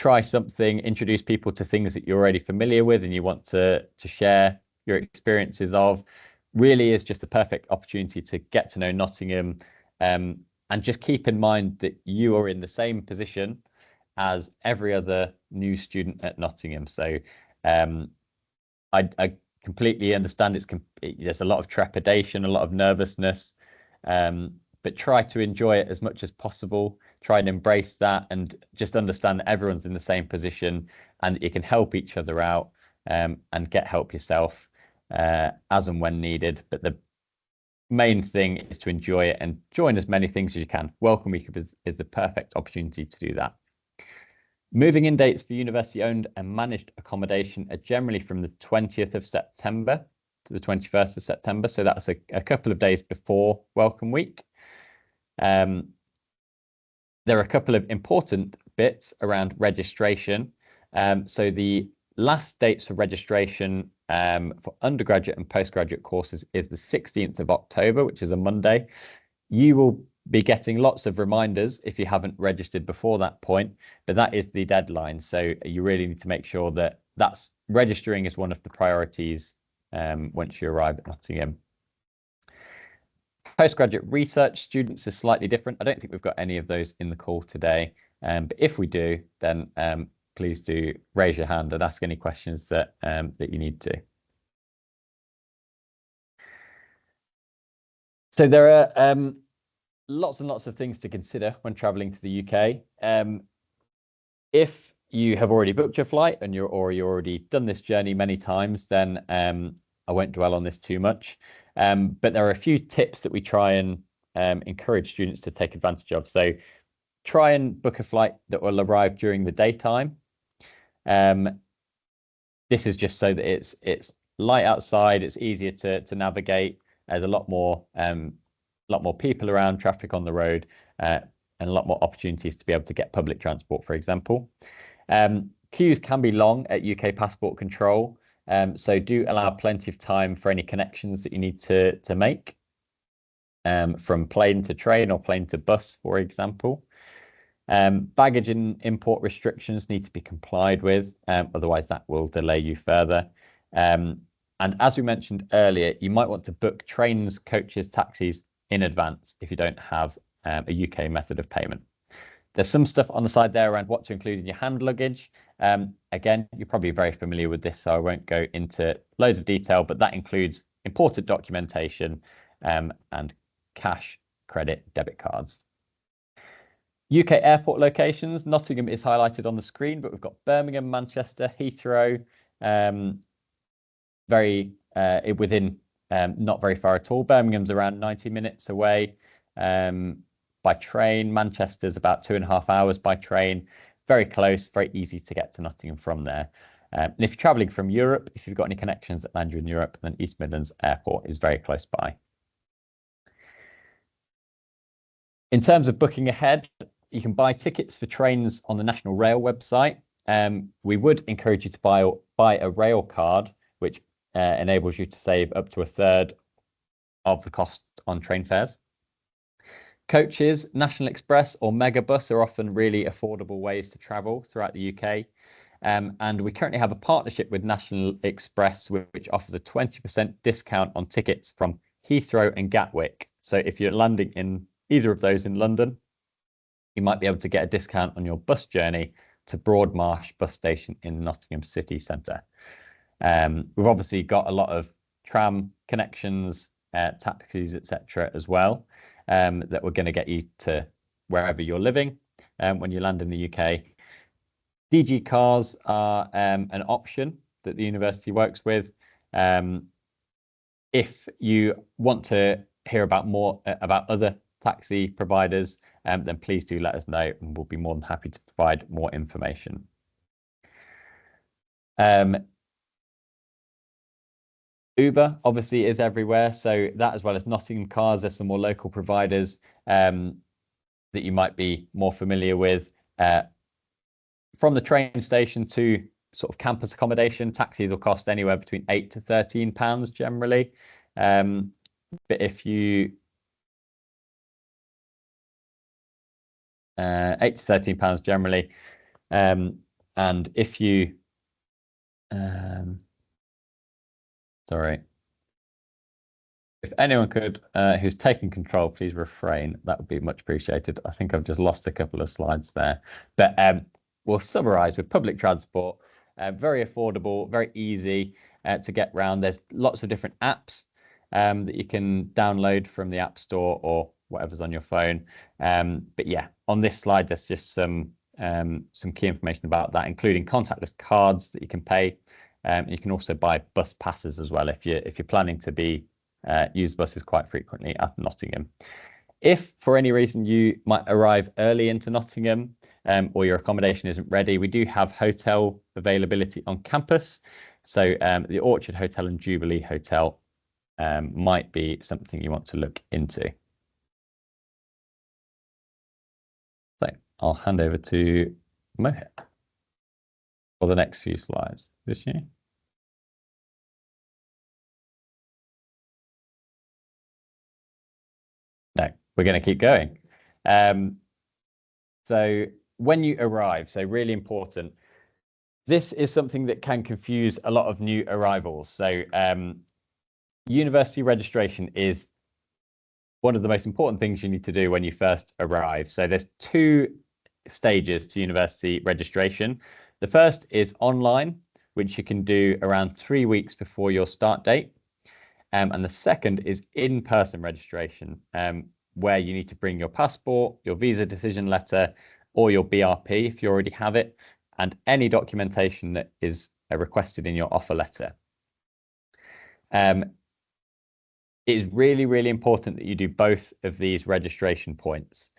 introduce people to things that you're already familiar with and you want to share your experiences of. Really is just the perfect opportunity to get to know Nottingham, and just keep in mind that you are in the same position as every other new student at Nottingham. So I completely understand there's a lot of trepidation, a lot of nervousness, but try to enjoy it as much as possible. Try and embrace that and just understand that everyone's in the same position and that you can help each other out, and get help yourself as and when needed. But the main thing is to enjoy it and join as many things as you can. Welcome Week is the perfect opportunity to do that. Moving in dates for university owned and managed accommodation are generally from the 20th of September to the 21st of September. So that's a couple of days before Welcome Week. There are a couple of important bits around registration. So the last dates for registration for undergraduate and postgraduate courses is the 16th of October, which is a Monday. You will be getting lots of reminders if you haven't registered before that point, but that is the deadline. So you really need to make sure that registering is one of the priorities once you arrive at Nottingham. Postgraduate research students is slightly different. I don't think we've got any of those in the call today, but if we do, then please do raise your hand and ask any questions that you need to. So there are lots and lots of things to consider when traveling to the UK. If you have already booked your flight and you're already done this journey many times, then I won't dwell on this too much. But there are a few tips that we try and encourage students to take advantage of. So try and book a flight that will arrive during the daytime. This is just so that it's light outside, it's easier to navigate. There's a lot more people around, traffic on the road, and a lot more opportunities to be able to get public transport, for example. Queues can be long at UK passport control, so do allow plenty of time for any connections that you need to make, from plane to train or plane to bus, for example. Baggage and import restrictions need to be complied with, otherwise that will delay you further. And as we mentioned earlier, you might want to book trains, coaches, taxis in advance if you don't have a UK method of payment. There's some stuff on the side there around what to include in your hand luggage. Again, you're probably very familiar with this, so I won't go into loads of detail, but that includes important documentation and cash, credit, debit cards. UK airport locations, Nottingham is highlighted on the screen, but we've got Birmingham, Manchester, Heathrow, within not very far at all. Birmingham's around 90 minutes away by train. Manchester's about 2.5 hours by train. Very close, very easy to get to Nottingham from there. And if you're traveling from Europe, if you've got any connections that land you in Europe, then East Midlands Airport is very close by. In terms of booking ahead, you can buy tickets for trains on the National Rail website. We would encourage you to buy a rail card, which enables you to save up to 1/3 of the cost on train fares. Coaches, National Express or Megabus are often really affordable ways to travel throughout the UK. And we currently have a partnership with National Express, which offers a 20% discount on tickets from Heathrow and Gatwick. So if you're landing in either of those in London, you might be able to get a discount on your bus journey to Broadmarsh bus station in Nottingham city centre. We've obviously got a lot of tram connections, taxis, etc. as well, that we're going to get you to wherever you're living when you land in the UK. DG cars are an option that the university works with. If you want to hear about more about other taxi providers, then please do let us know and we'll be more than happy to provide more information. Uber obviously is everywhere, so that as well as Nottingham Cars, there's some more local providers that you might be more familiar with. From the train station to sort of campus accommodation, taxis will cost anywhere between £8 to £13 generally. But if you £8 to £13 generally, and if you sorry, if anyone could who's taking control, please refrain. That would be much appreciated. I think I've just lost a couple of slides there, but we'll summarize with public transport. Very affordable, very easy to get around. There's lots of different apps that you can download from the App Store or whatever's on your phone. But yeah, on this slide, there's just some key information about that, including contactless cards that you can pay. You can also buy bus passes as well if you're planning to use buses quite frequently at Nottingham. If for any reason you might arrive early into Nottingham or your accommodation isn't ready, we do have hotel availability on campus. So the Orchard Hotel and Jubilee Hotel might be something you want to look into. So I'll hand over to Mohit for the next few slides. This year. No, we're going to keep going. So when you arrive, so really important, this is something that can confuse a lot of new arrivals. So university registration is one of the most important things you need to do when you first arrive. So there's 2 stages to university registration. The first is online, which you can do around 3 weeks before your start date. And the second is in-person registration, where you need to bring your passport, your visa decision letter, or your BRP if you already have it, and any documentation that is requested in your offer letter. It is really, really important that you do both of these registration points.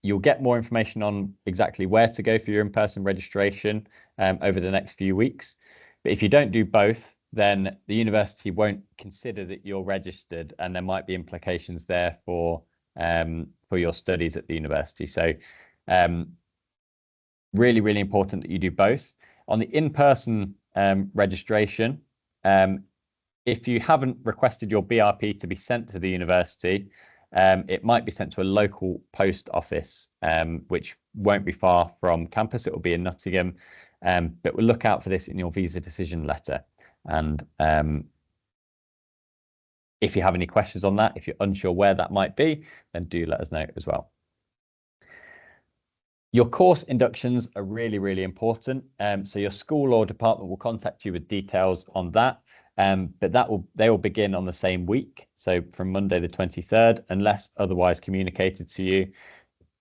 You'll get more information on exactly where to go for your in-person registration over the next few weeks. But if you don't do both, then the university won't consider that you're registered, and there might be implications there for for your studies at the university. So really, really important that you do both. On the in-person registration, if you haven't requested your BRP to be sent to the university, it might be sent to a local post office, which won't be far from campus. It will be in Nottingham, but we'll look out for this in your visa decision letter. And if you have any questions on that, if you're unsure where that might be, then do let us know as well. Your course inductions are really, really important. So your school or department will contact you with details on that. But they will begin on the same week. So from Monday the 23rd, unless otherwise communicated to you.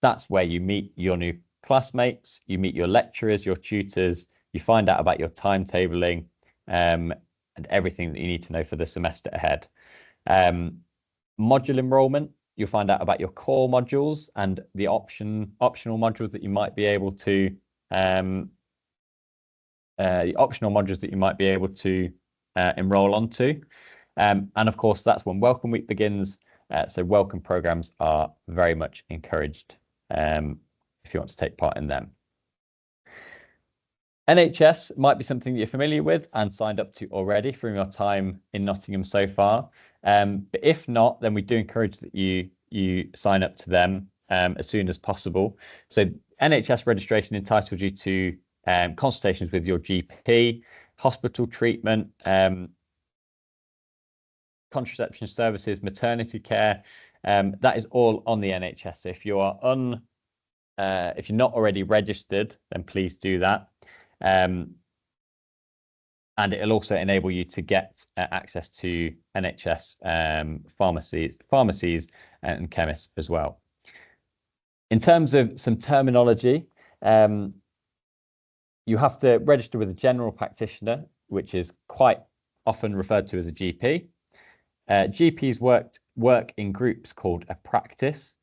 That's where you meet your new classmates, you meet your lecturers, your tutors, you find out about your timetabling, and everything that you need to know for the semester ahead. Module enrollment, you'll find out about your core modules and the optional modules that you might be able to enroll onto. And of course, that's when Welcome Week begins. So welcome programs are very much encouraged if you want to take part in them. NHS might be something that you're familiar with and signed up to already from your time in Nottingham so far. But if not, then we do encourage that you sign up to them as soon as possible. So NHS registration entitles you to consultations with your GP, hospital treatment, contraception services, maternity care. That is all on the NHS. So if you are if you're not already registered, then please do that. And it'll also enable you to get access to NHS pharmacies and chemists as well. In terms of some terminology, you have to register with a general practitioner, which is quite often referred to as a GP. GPs work in groups called a practice,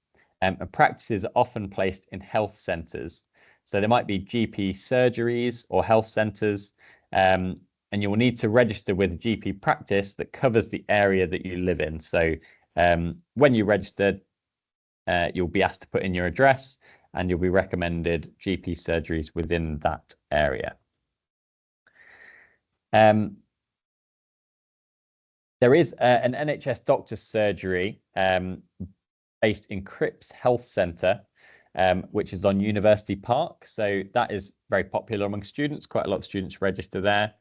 and practices are often placed in health centres. So there might be GP surgeries or health centres, and you will need to register with a GP practice that covers the area that you live in. So when you register, you'll be asked to put in your address, and you'll be recommended GP surgeries within that area. There is an NHS doctor's surgery based in Cripps Health Centre, which is on University Park. So that is very popular among students. Quite a lot of students register there,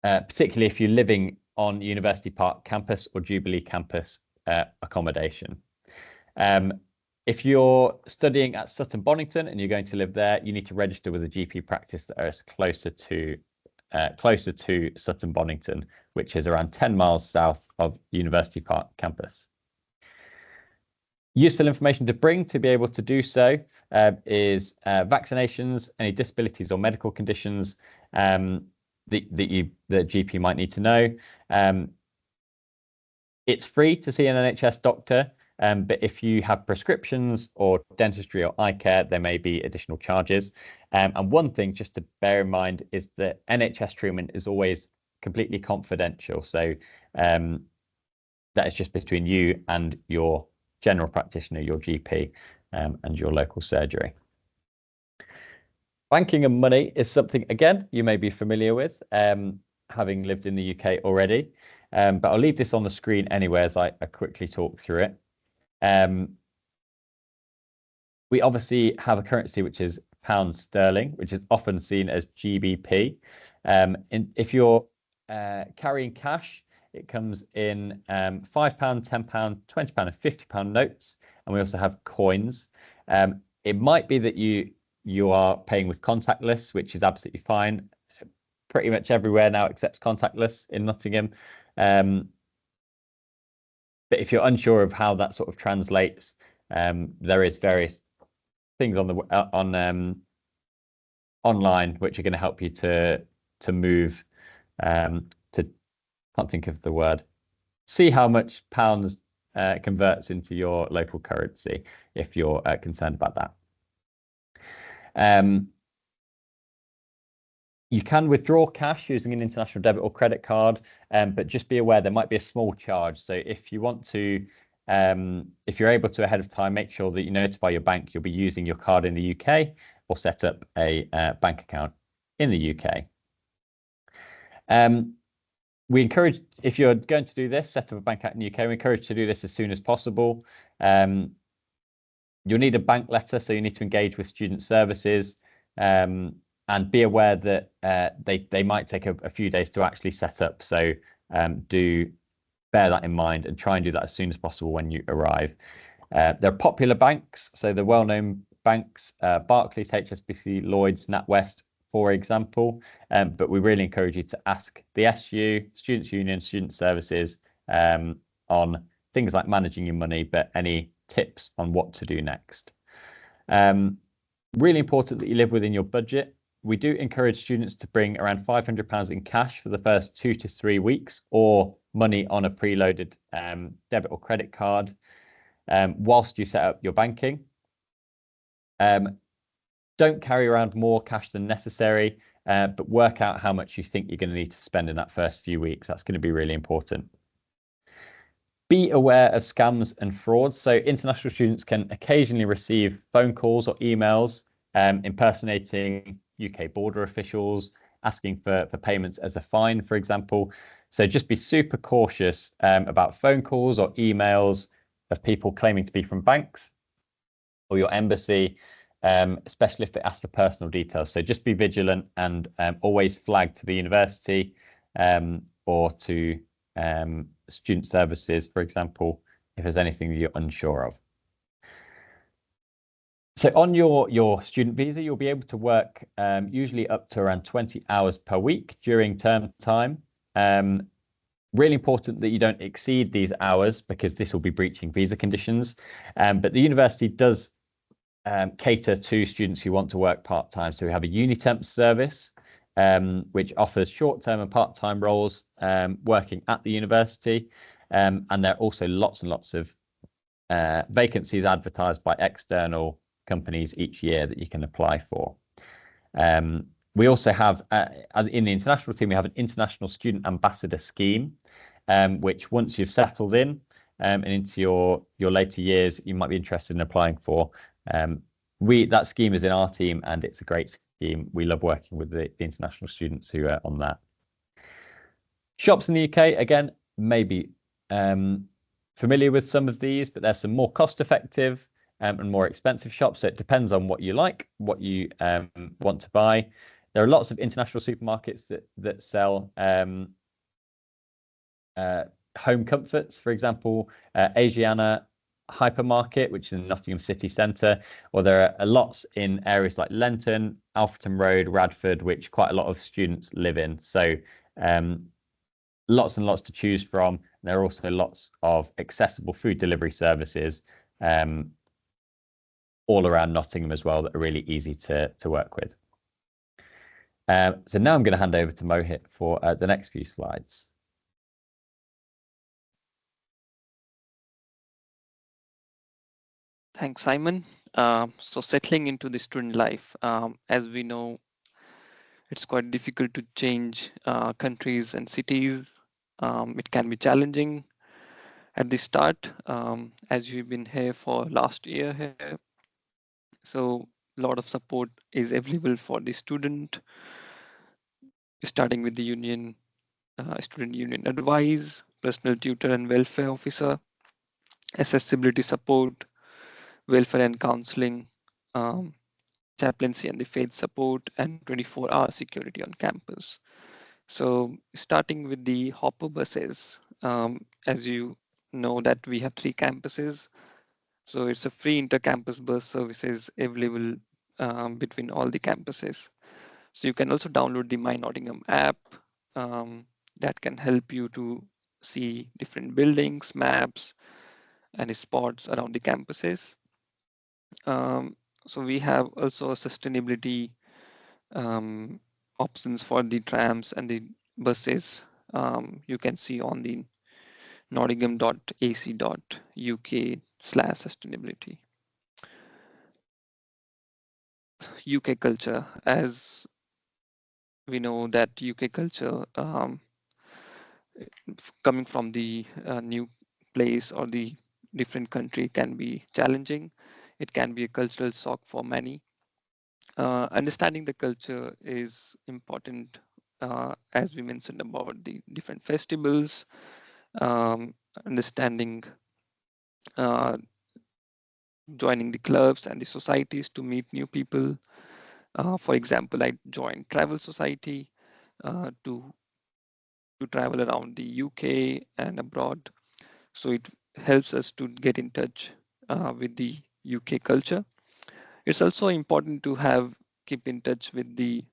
particularly if you're living on University Park campus or Jubilee campus accommodation. If you're studying at Sutton Bonington and you're going to live there, you need to register with a GP practice that is closer to Sutton Bonington, which is around 10 miles south of University Park campus. Useful information to bring to be able to do so is vaccinations, any disabilities or medical conditions that the GP might need to know. It's free to see an NHS doctor, but if you have prescriptions or dentistry or eye care, there may be additional charges. And one thing just to bear in mind is that NHS treatment is always completely confidential. So that is just between you and your general practitioner, your GP, and your local surgery. Banking and money is something, again, you may be familiar with, having lived in the UK already. But I'll leave this on the screen anyway as I quickly talk through it. We obviously have a currency which is pound sterling, which is often seen as GBP. If you're carrying cash, it comes in £5, £10, £20 and £50 notes. And we also have coins. It might be that you are paying with contactless, which is absolutely fine. Pretty much everywhere now accepts contactless in Nottingham. But if you're unsure of how that sort of translates, there is various things on online which are going to help you to move can't think of the word. See how much pounds converts into your local currency if you're concerned about that. You can withdraw cash using an international debit or credit card, but just be aware there might be a small charge. So if you want to, if you're able to ahead of time, make sure that you notify your bank you'll be using your card in the UK or set up a bank account in the UK. We encourage, if you're going to do this, set up a bank account in the UK, we encourage to do this as soon as possible. You'll need a bank letter, so you need to engage with student services. And be aware that they might take a few days to actually set up. So do bear that in mind and try and do that as soon as possible when you arrive. There are popular banks, so the well-known banks, Barclays, HSBC, Lloyds, NatWest, for example. But we really encourage you to ask the SU, Students' Union, Student Services on things like managing your money, but any tips on what to do next. Really important that you live within your budget. We do encourage students to bring around £500 in cash for the first 2 to 3 weeks, or money on a preloaded debit or credit card whilst you set up your banking. Don't carry around more cash than necessary, but work out how much you think you're going to need to spend in that first few weeks. That's going to be really important. Be aware of scams and frauds. So international students can occasionally receive phone calls or emails impersonating UK border officials, asking for payments as a fine, for example. So just be super cautious about phone calls or emails of people claiming to be from banks or your embassy, especially if they ask for personal details. So just be vigilant and always flag to the university or to student services, for example, if there's anything that you're unsure of. So on your student visa, you'll be able to work usually up to around 20 hours per week during term time. Really important that you don't exceed these hours because this will be breaching visa conditions. But the university does cater to students who want to work part-time. So we have a Unitemp service, which offers short-term and part-time roles working at the university. And there are also lots and lots of vacancies advertised by external companies each year that you can apply for. We also have, in the international team, we have an international student ambassador scheme, which once you've settled in and into your later years, you might be interested in applying for. That scheme is in our team and it's a great scheme. We love working with the international students who are on that. Shops in the UK, again, maybe familiar with some of these, but there's some more cost-effective and more expensive shops. So it depends on what you like, what you want to buy. There are lots of international supermarkets that sell home comforts, for example, Asiana hypermarket, which is in Nottingham city centre, or there are lots in areas like Lenton, Alfreton Road, Radford, which quite a lot of students live in. So lots and lots to choose from. There are also lots of accessible food delivery services all around Nottingham as well that are really easy to work with. So now I'm going to hand over to Mohit for the next few slides. Thanks, Simon. So settling into the student life, as we know, it's quite difficult to change countries and cities. It can be challenging at the start, as you've been here for last year here. So a lot of support is available for the student, starting with the union, student union advice, personal tutor and welfare officer, accessibility support, welfare and counseling, chaplaincy and the faith support, and 24-hour security on campus. So starting with the hopper buses, as you know that we have 3 campuses. So it's a free inter-campus bus services available between all the campuses. So you can also download the My Nottingham app that can help you to see different buildings, maps, and spots around the campuses. So we have also a sustainability options for the trams and the buses. You can see on the nottingham.ac.uk/sustainability. UK culture, as we know that UK culture, coming from the new place or the different country, can be challenging. It can be a cultural shock for many. Understanding the culture is important, as we mentioned about the different festivals, understanding, uh, joining the clubs and the societies to meet new people. For example, I joined Travel Society to travel around the UK and abroad. So it helps us to get in touch with the UK culture. It's also important to keep in touch with the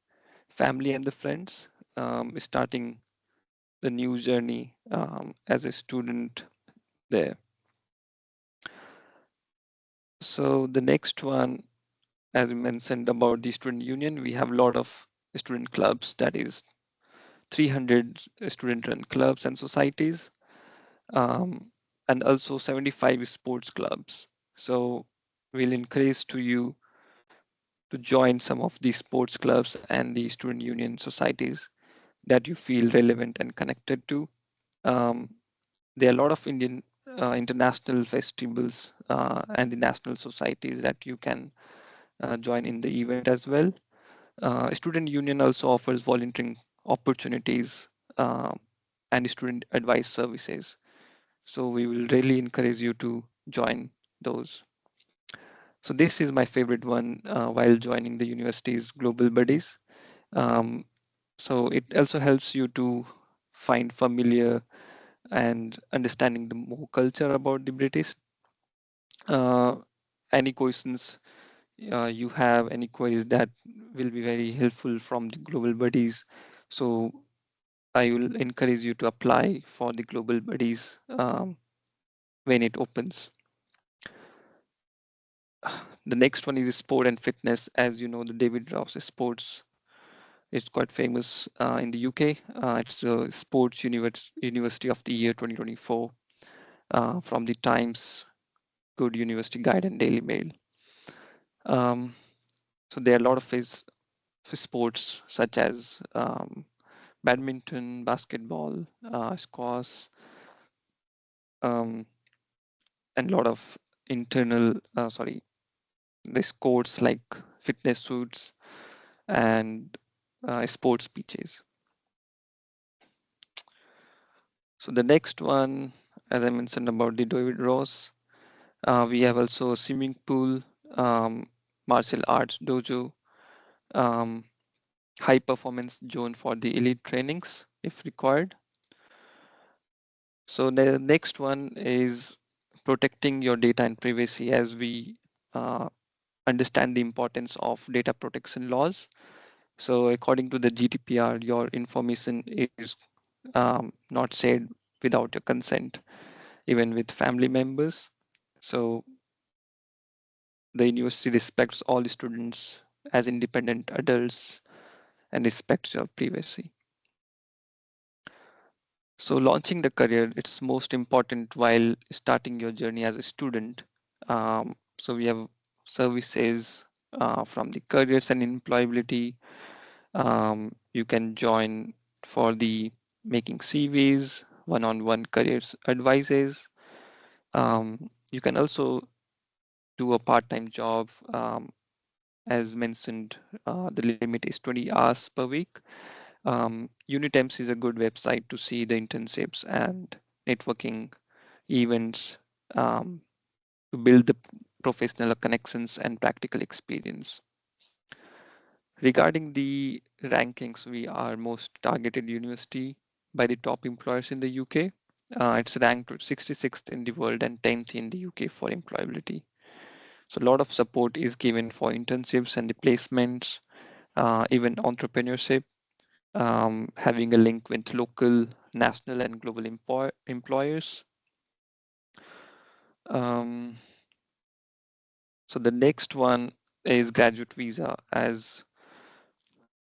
family and the friends, starting the new journey as a student there. So the next one, as we mentioned about the student union, we have a lot of student clubs, that is 300 student-run clubs and societies, um, and also 75 sports clubs. So we'll encourage you to join some of these sports clubs and the student union societies that you feel relevant and connected to. Um, there are a lot of international festivals and the national societies that you can join in the event as well. Student union also offers volunteering opportunities uh, and student advice services. So we will really encourage you to join those. So this is my favorite one while joining the university's global buddies. Um, so it also helps you to find familiar and understanding the more culture about the British. Uh, any questions you have, any queries that will be very helpful from the global buddies. So I will encourage you to apply for the global buddies when it opens. The next one is sport and fitness. As you know, the David Ross Sports is quite famous in the UK. It's the Sports University of the Year 2024 from the Times, Good University Guide, and Daily Mail. Um, so there are a lot of his sports such as badminton, basketball, squash, um, and a lot of this courts like fitness suits and sports beaches. So the next one, as I mentioned about the David Ross, we have also a swimming pool, um, martial arts dojo, um, high performance zone for the elite trainings if required. So the next one is protecting your data and privacy, as we uh, understand the importance of data protection laws. So according to the GDPR, your information is not shared without your consent, even with family members. So the university respects all students as independent adults and respects your privacy. So launching the career, it's most important while starting your journey as a student. So we have services from the careers and employability. You can join for the making CVs, one-on-one careers advices. You can also do a part-time job. As mentioned, the limit is 20 hours per week. Unitems is a good website to see the internships and networking events um, to build the professional connections and practical experience. Regarding the rankings, we are most targeted university by the top employers in the UK. It's ranked 66th in the world and 10th in the UK for employability. So a lot of support is given for internships and the placements, even entrepreneurship, having a link with local, national, and global employers. Um, so the next one is graduate visa. As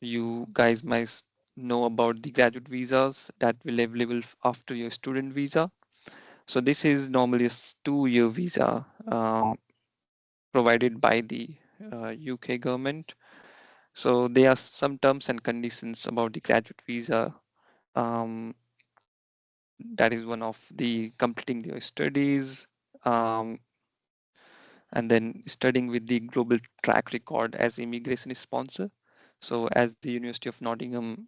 you guys might know about the graduate visas that will be available after your student visa. So this is normally a 2-year visa provided by the UK government. So there are some terms and conditions about the graduate visa. That is one of the completing your studies, and then studying with the global track record as immigration sponsor. So as the University of Nottingham,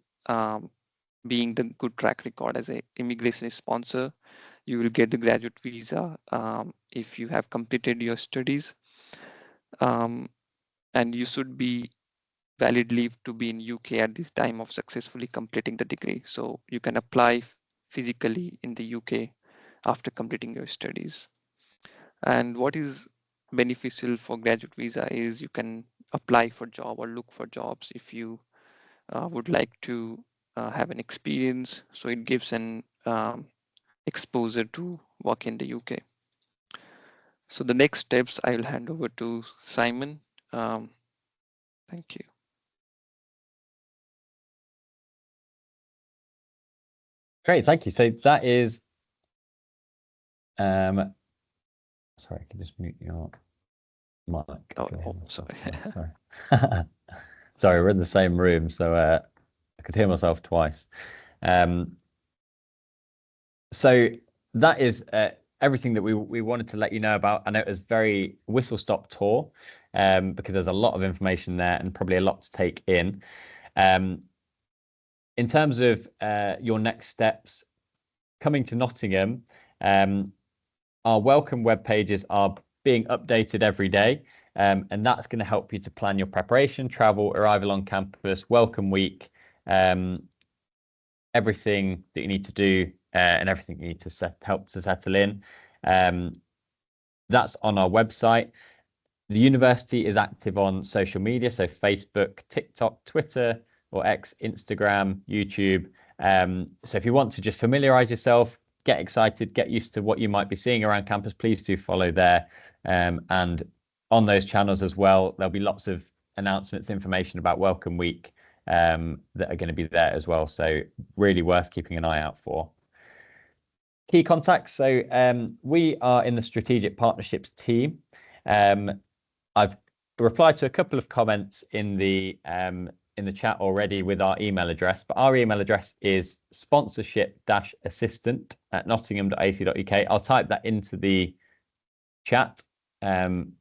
being the good track record as a immigration sponsor, you will get the graduate visa if you have completed your studies, and you should be valid leave to be in UK at this time of successfully completing the degree. So you can apply physically in the UK after completing your studies. And what is beneficial for graduate visa is you can apply for job or look for jobs if you would like to have an experience. So it gives an exposure to work in the UK. So the next steps I will hand over to Simon. Thank you. Great, thank you. So that is, sorry, I can just mute your mic. Sorry. Sorry. Sorry, we're in the same room, so I could hear myself twice. So that is everything that we wanted to let you know about. I know it was very whistle-stop tour because there's a lot of information there and probably a lot to take in. In terms of your next steps, coming to Nottingham, our welcome web pages are being updated every day, and that's going to help you to plan your preparation, travel, arrival on campus, welcome week, everything that you need to do and everything you need to help to settle in. That's on our website. The university is active on social media, so Facebook, TikTok, Twitter, or X, Instagram, YouTube. So if you want to just familiarize yourself, get excited, get used to what you might be seeing around campus, please do follow there. And on those channels as well, there'll be lots of announcements, information about Welcome Week that are going to be there as well. So really worth keeping an eye out for. Key contacts. So we are in the strategic partnerships team. I've replied to a couple of comments in the chat already with our email address, but our email address is sponsorship-assistant@nottingham.ac.uk. I'll type that into the chat, and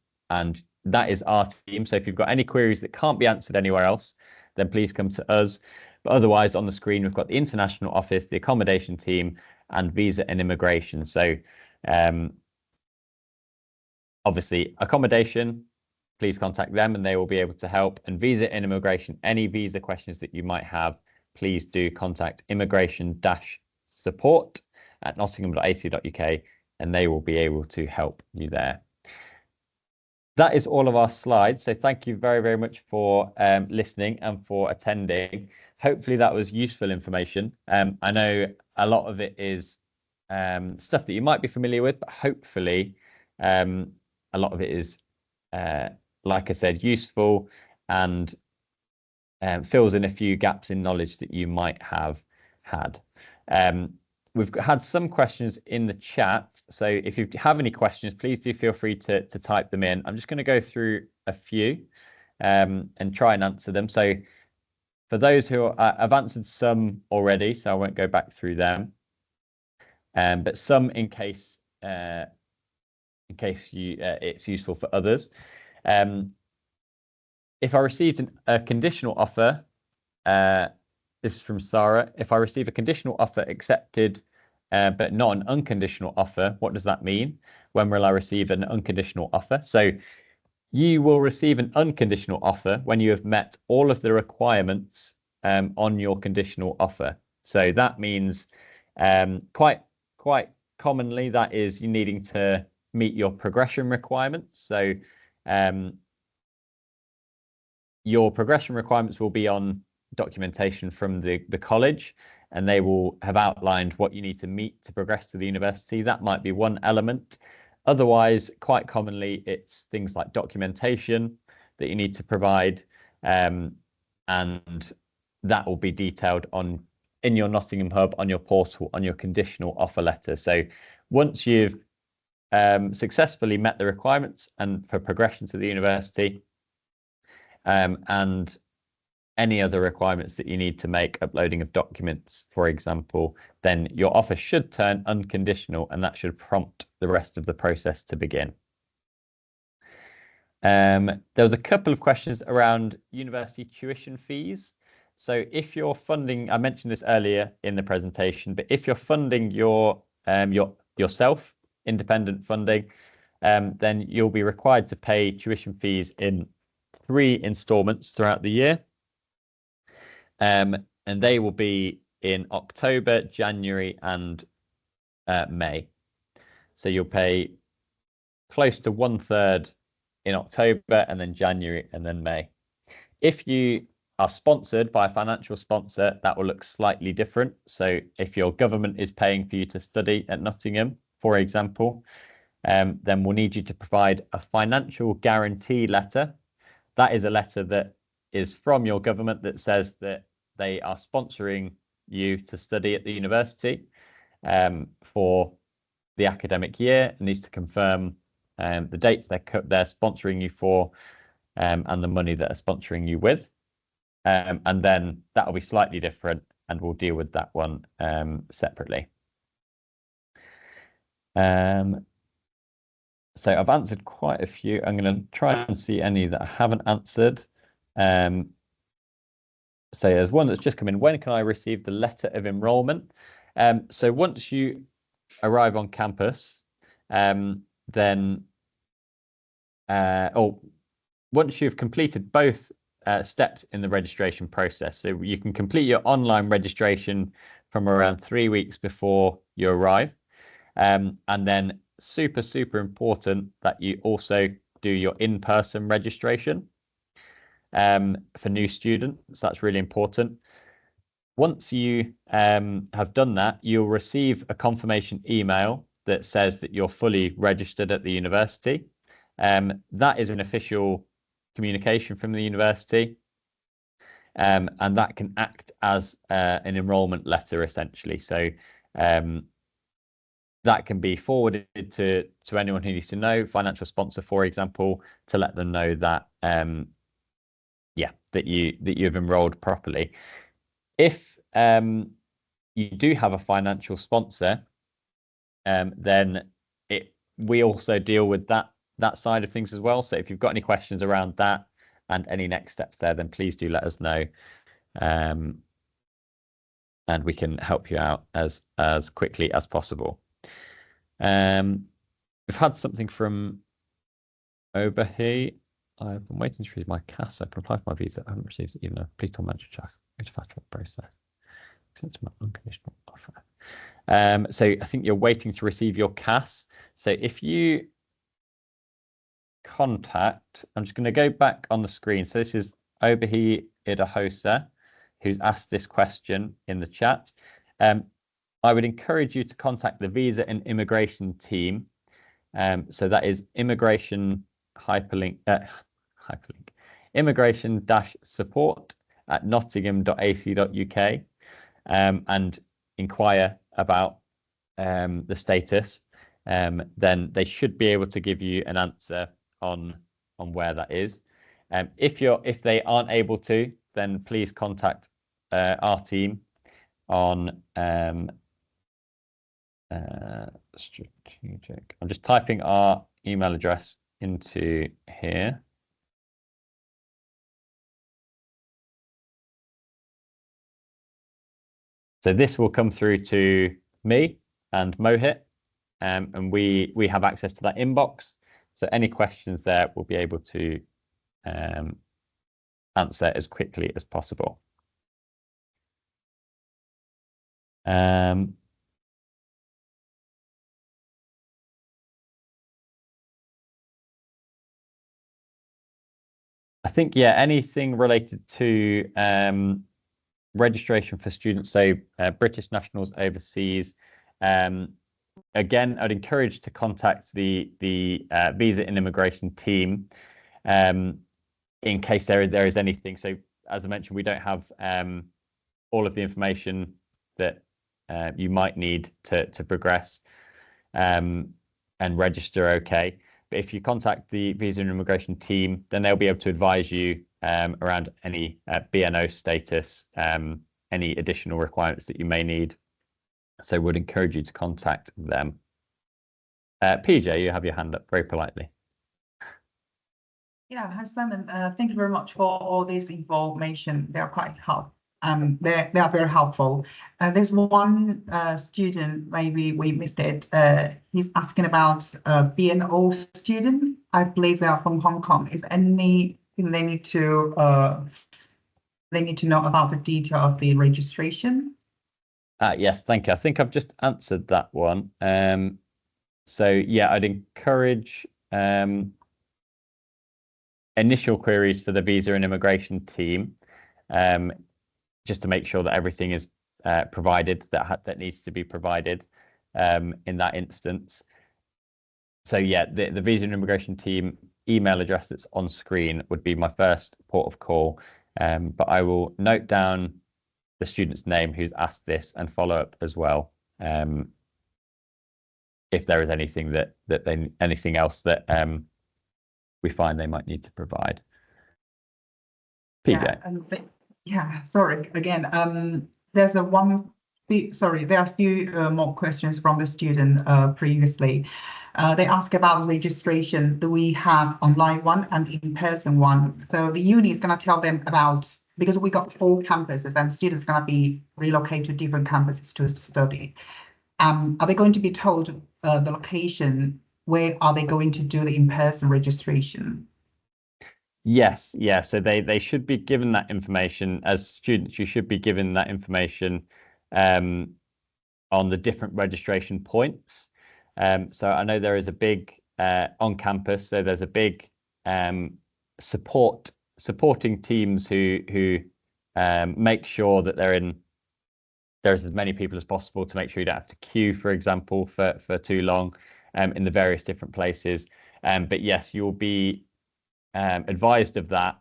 that is our team. So if you've got any queries that can't be answered anywhere else, then please come to us. But otherwise, on the screen, we've got the international office, the accommodation team, and visa and immigration. So obviously, accommodation, please contact them and they will be able to help. And visa and immigration, any visa questions that you might have, please do contact immigration-support@nottingham.ac.uk and they will be able to help you there. That is all of our slides. So thank you very, very much for listening and for attending. Hopefully that was useful information. I know a lot of it is stuff that you might be familiar with, but hopefully a lot of it is, like I said, useful and fills in a few gaps in knowledge that you might have had. We've had some questions in the chat. So if you have any questions, please do feel free to type them in. I'm just going to go through a few and try and answer them. So for those who I've answered some already, so I won't go back through them. But some in case it's useful for others. If I received a conditional offer, this is from Sarah. If I receive a conditional offer accepted, but not an unconditional offer, what does that mean? When will I receive an unconditional offer? So you will receive an unconditional offer when you have met all of the requirements on your conditional offer. So that means quite commonly that is you needing to meet your progression requirements. So your progression requirements will be on documentation from the college, and they will have outlined what you need to meet to progress to the university. That might be one element. Otherwise, quite commonly, it's things like documentation that you need to provide, and that will be detailed in your Nottingham Hub, on your portal, on your conditional offer letter. So once you've successfully met the requirements and for progression to the university, and any other requirements that you need to make, uploading of documents, for example, then your offer should turn unconditional, and that should prompt the rest of the process to begin. There was a couple of questions around university tuition fees. So if you're funding, I mentioned this earlier in the presentation, but if you're funding yourself, independent funding, then you'll be required to pay tuition fees in 3 installments throughout the year. And they will be in October, January, and May. So you'll pay close to 1/3 in October, and then January, and then May. If you are sponsored by a financial sponsor, that will look slightly different. So if your government is paying for you to study at Nottingham, for example, then we'll need you to provide a financial guarantee letter. That is a letter that is from your government that says that they are sponsoring you to study at the university for the academic year. It needs to confirm the dates they're sponsoring you for and the money that are sponsoring you with. And then that will be slightly different, and we'll deal with that one separately. So I've answered quite a few. I'm going to try and see any that I haven't answered. So there's one that's just come in. When can I receive the letter of enrolment? So once you arrive on campus, then once you've completed both steps in the registration process, so you can complete your online registration from around 3 weeks before you arrive, and then super important that you also do your in-person registration for new students. That's really important. Once you have done that, you'll receive a confirmation email that says that you're fully registered at the university. That is an official communication from the university, and that can act as an enrolment letter, essentially. So that can be forwarded to anyone who needs to know, financial sponsor, for example, to let them know that that you've enrolled properly. If you do have a financial sponsor, then we also deal with that side of things as well. So if you've got any questions around that and any next steps there, then please do let us know, and we can help you out as quickly as possible. We've had something from Obahi. I've been waiting to receive my CAS so I can apply for my visa. I haven't received it even. Please tell manager checks. Go to fast track process. Accept my unconditional offer. So I think you're waiting to receive your CAS. So if you contact, I'm just going to go back on the screen. So this is Obahi Idahosa, who's asked this question in the chat. I would encourage you to contact the visa and immigration team. So that is immigration immigration-support@nottingham.ac.uk, and inquire about the status. Then they should be able to give you an answer on where that is. If they aren't able to, then please contact our team on strategic. I'm just typing our email address into here. So this will come through to me and Mohit, and we have access to that inbox. So any questions there, we'll be able to answer as quickly as possible. I think, yeah, anything related to registration for students, so British nationals overseas. Again, I'd encourage to contact the visa and immigration team in case there is anything. So as I mentioned, we don't have all of the information that you might need to progress and register okay. But if you contact the visa and immigration team, then they'll be able to advise you around any BNO status, any additional requirements that you may need. So would encourage you to contact them. PJ, you have your hand up very politely. Yeah, hi Simon. Thank you very much for all this information. They are quite helpful. They are very helpful. There's one student, maybe we missed it. He's asking about BNO student. I believe they are from Hong Kong. Is anything they need to know about the detail of the registration? Yes, thank you. I think I've just answered that one. So yeah, I'd encourage initial queries for the visa and immigration team, just to make sure that everything is provided that needs to be provided in that instance. So yeah, the visa and immigration team email address that's on screen would be my first port of call. But I will note down the student's name who's asked this and follow up as well. If there is anything anything else that we find they might need to provide. PJ. Yeah, sorry again. There's there are a few more questions from the student previously. They ask about registration. Do we have online one and in-person one? So the uni is going to tell them about, because we got 4 campuses and students going to be relocated to different campuses to study. Are they going to be told the location? Where are they going to do the in-person registration? Yes, yeah. So they should be given that information. As students, you should be given that information on the different registration points. So I know there is a big on campus. So there's a big supporting teams who make sure that there's as many people as possible to make sure you don't have to queue, for example, for too long in the various different places. But yes, you'll be advised of that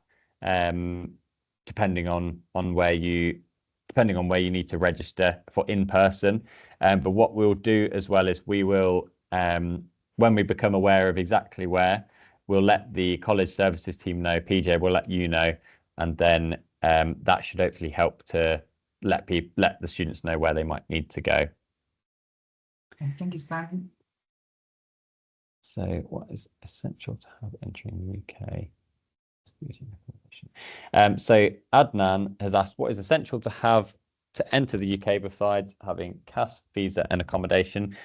depending on where you need to register for in person. But what we'll do as well is we will, when we become aware of exactly where, we'll let the college services team know. PJ will let you know, and then that should hopefully help to let the students know where they might need to go. Okay, thank you, Simon. So what is essential to have entering the UK? So Adnan has asked, what is essential to have to enter the UK besides having CAS, visa and accommodation?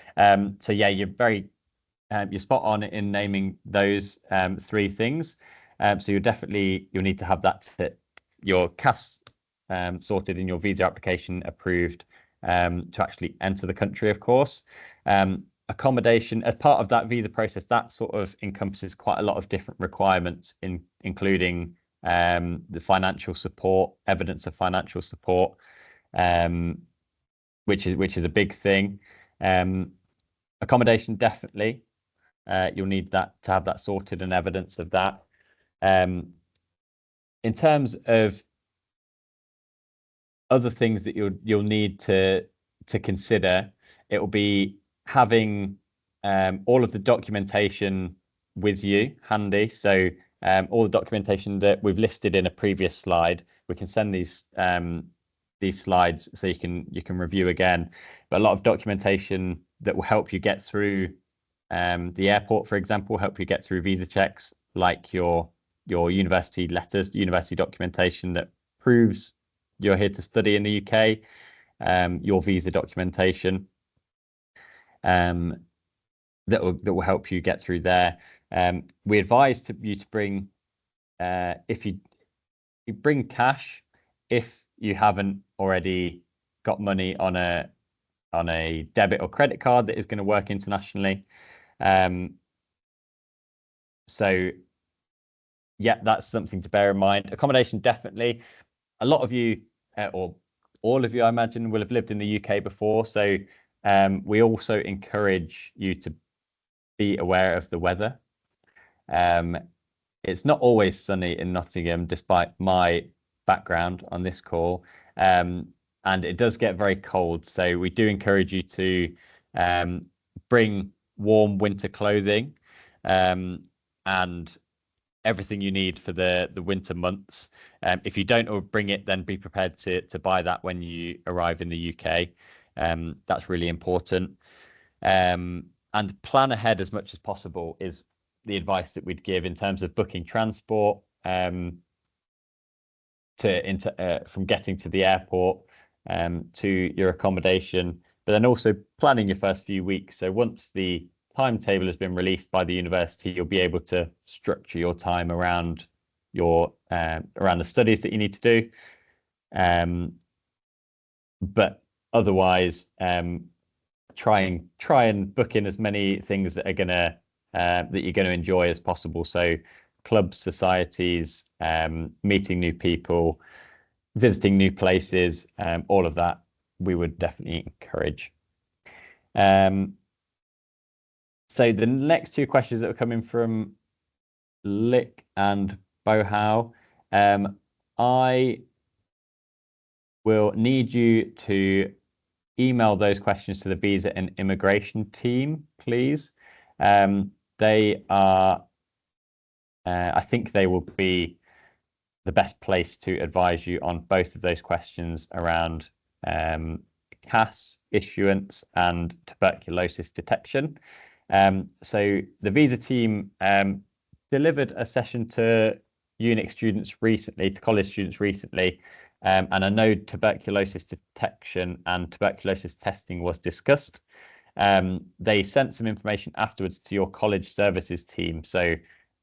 So yeah, you're spot on in naming those 3 things. So you'll need to have your CAS sorted and your visa application approved to actually enter the country, of course. Accommodation, as part of that visa process, that sort of encompasses quite a lot of different requirements, including the financial support, evidence of financial support, which is a big thing. Accommodation, definitely. You'll need that to have that sorted and evidence of that. In terms of other things that you'll need to consider, it will be having all of the documentation with you handy. So all the documentation that we've listed in a previous slide, we can send these slides so you can review again. But a lot of documentation that will help you get through the airport, for example, help you get through visa checks, like your university letters, university documentation that proves you're here to study in the UK, your visa documentation that will help you get through there. We advise you to bring, if you bring cash, if you haven't already got money on a debit or credit card that is going to work internationally. So yeah, that's something to bear in mind. Accommodation, definitely. A lot of you, or all of you, I imagine, will have lived in the UK before. So we also encourage you to be aware of the weather. It's not always sunny in Nottingham, despite my background on this call. And it does get very cold. So we do encourage you to bring warm winter clothing and everything you need for the winter months. If you don't bring it, then be prepared to buy that when you arrive in the UK. That's really important. And plan ahead as much as possible is the advice that we'd give in terms of booking transport from getting to the airport to your accommodation, but then also planning your first few weeks. So once the timetable has been released by the university, you'll be able to structure your time around around the studies that you need to do. But otherwise, try and book in as many things that are that you're gonna enjoy as possible. So clubs, societies, meeting new people, visiting new places, all of that we would definitely encourage. So the next two questions that were coming from Lick and Bohau, I will need you to email those questions to the Visa and Immigration team, please. They are, I think they will be the best place to advise you on both of those questions around CAS issuance and tuberculosis detection. So the Visa team delivered a session to UNIC students recently, to college students recently, and I know tuberculosis detection and tuberculosis testing was discussed. They sent some information afterwards to your college services team. So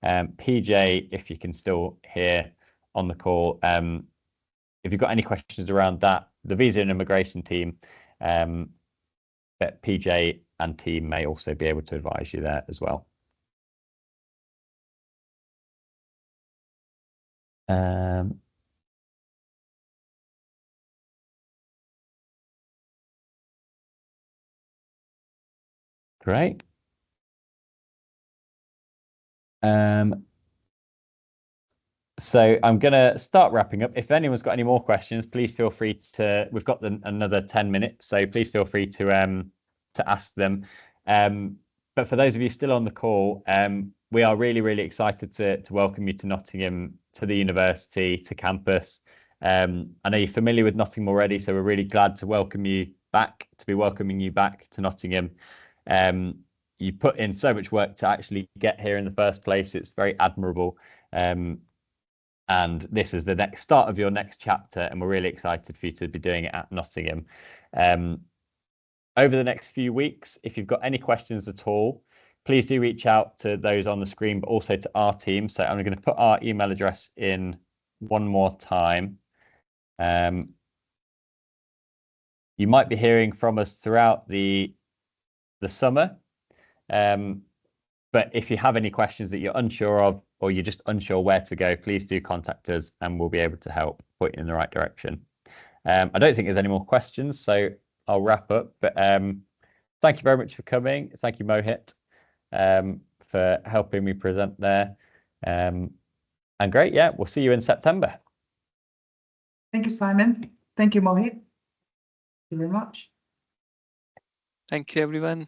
PJ, if you can still hear on the call, if you've got any questions around that, the Visa and Immigration team, but PJ and team may also be able to advise you there as well. Great. So I'm going to start wrapping up. If anyone's got any more questions, please feel free to. We've got another 10 minutes, so please feel free to ask them. But for those of you still on the call, we are really, really excited to welcome you to Nottingham, to the university, to campus. I know you're familiar with Nottingham already, so we're really glad to welcome you back, to be welcoming you back to Nottingham. You put in so much work to actually get here in the first place. It's very admirable. And this is the next start of your next chapter, and we're really excited for you to be doing it at Nottingham. Over the next few weeks, if you've got any questions at all, please do reach out to those on the screen, but also to our team. So I'm going to put our email address in one more time. You might be hearing from us throughout the summer. But if you have any questions that you're unsure of, or you're just unsure where to go, please do contact us and we'll be able to help point you in the right direction. I don't think there's any more questions, so I'll wrap up. But thank you very much for coming. Thank you, Mohit, for helping me present there. And great, yeah, we'll see you in September. Thank you, Simon. Thank you, Mohit. Thank you very much. Thank you, everyone.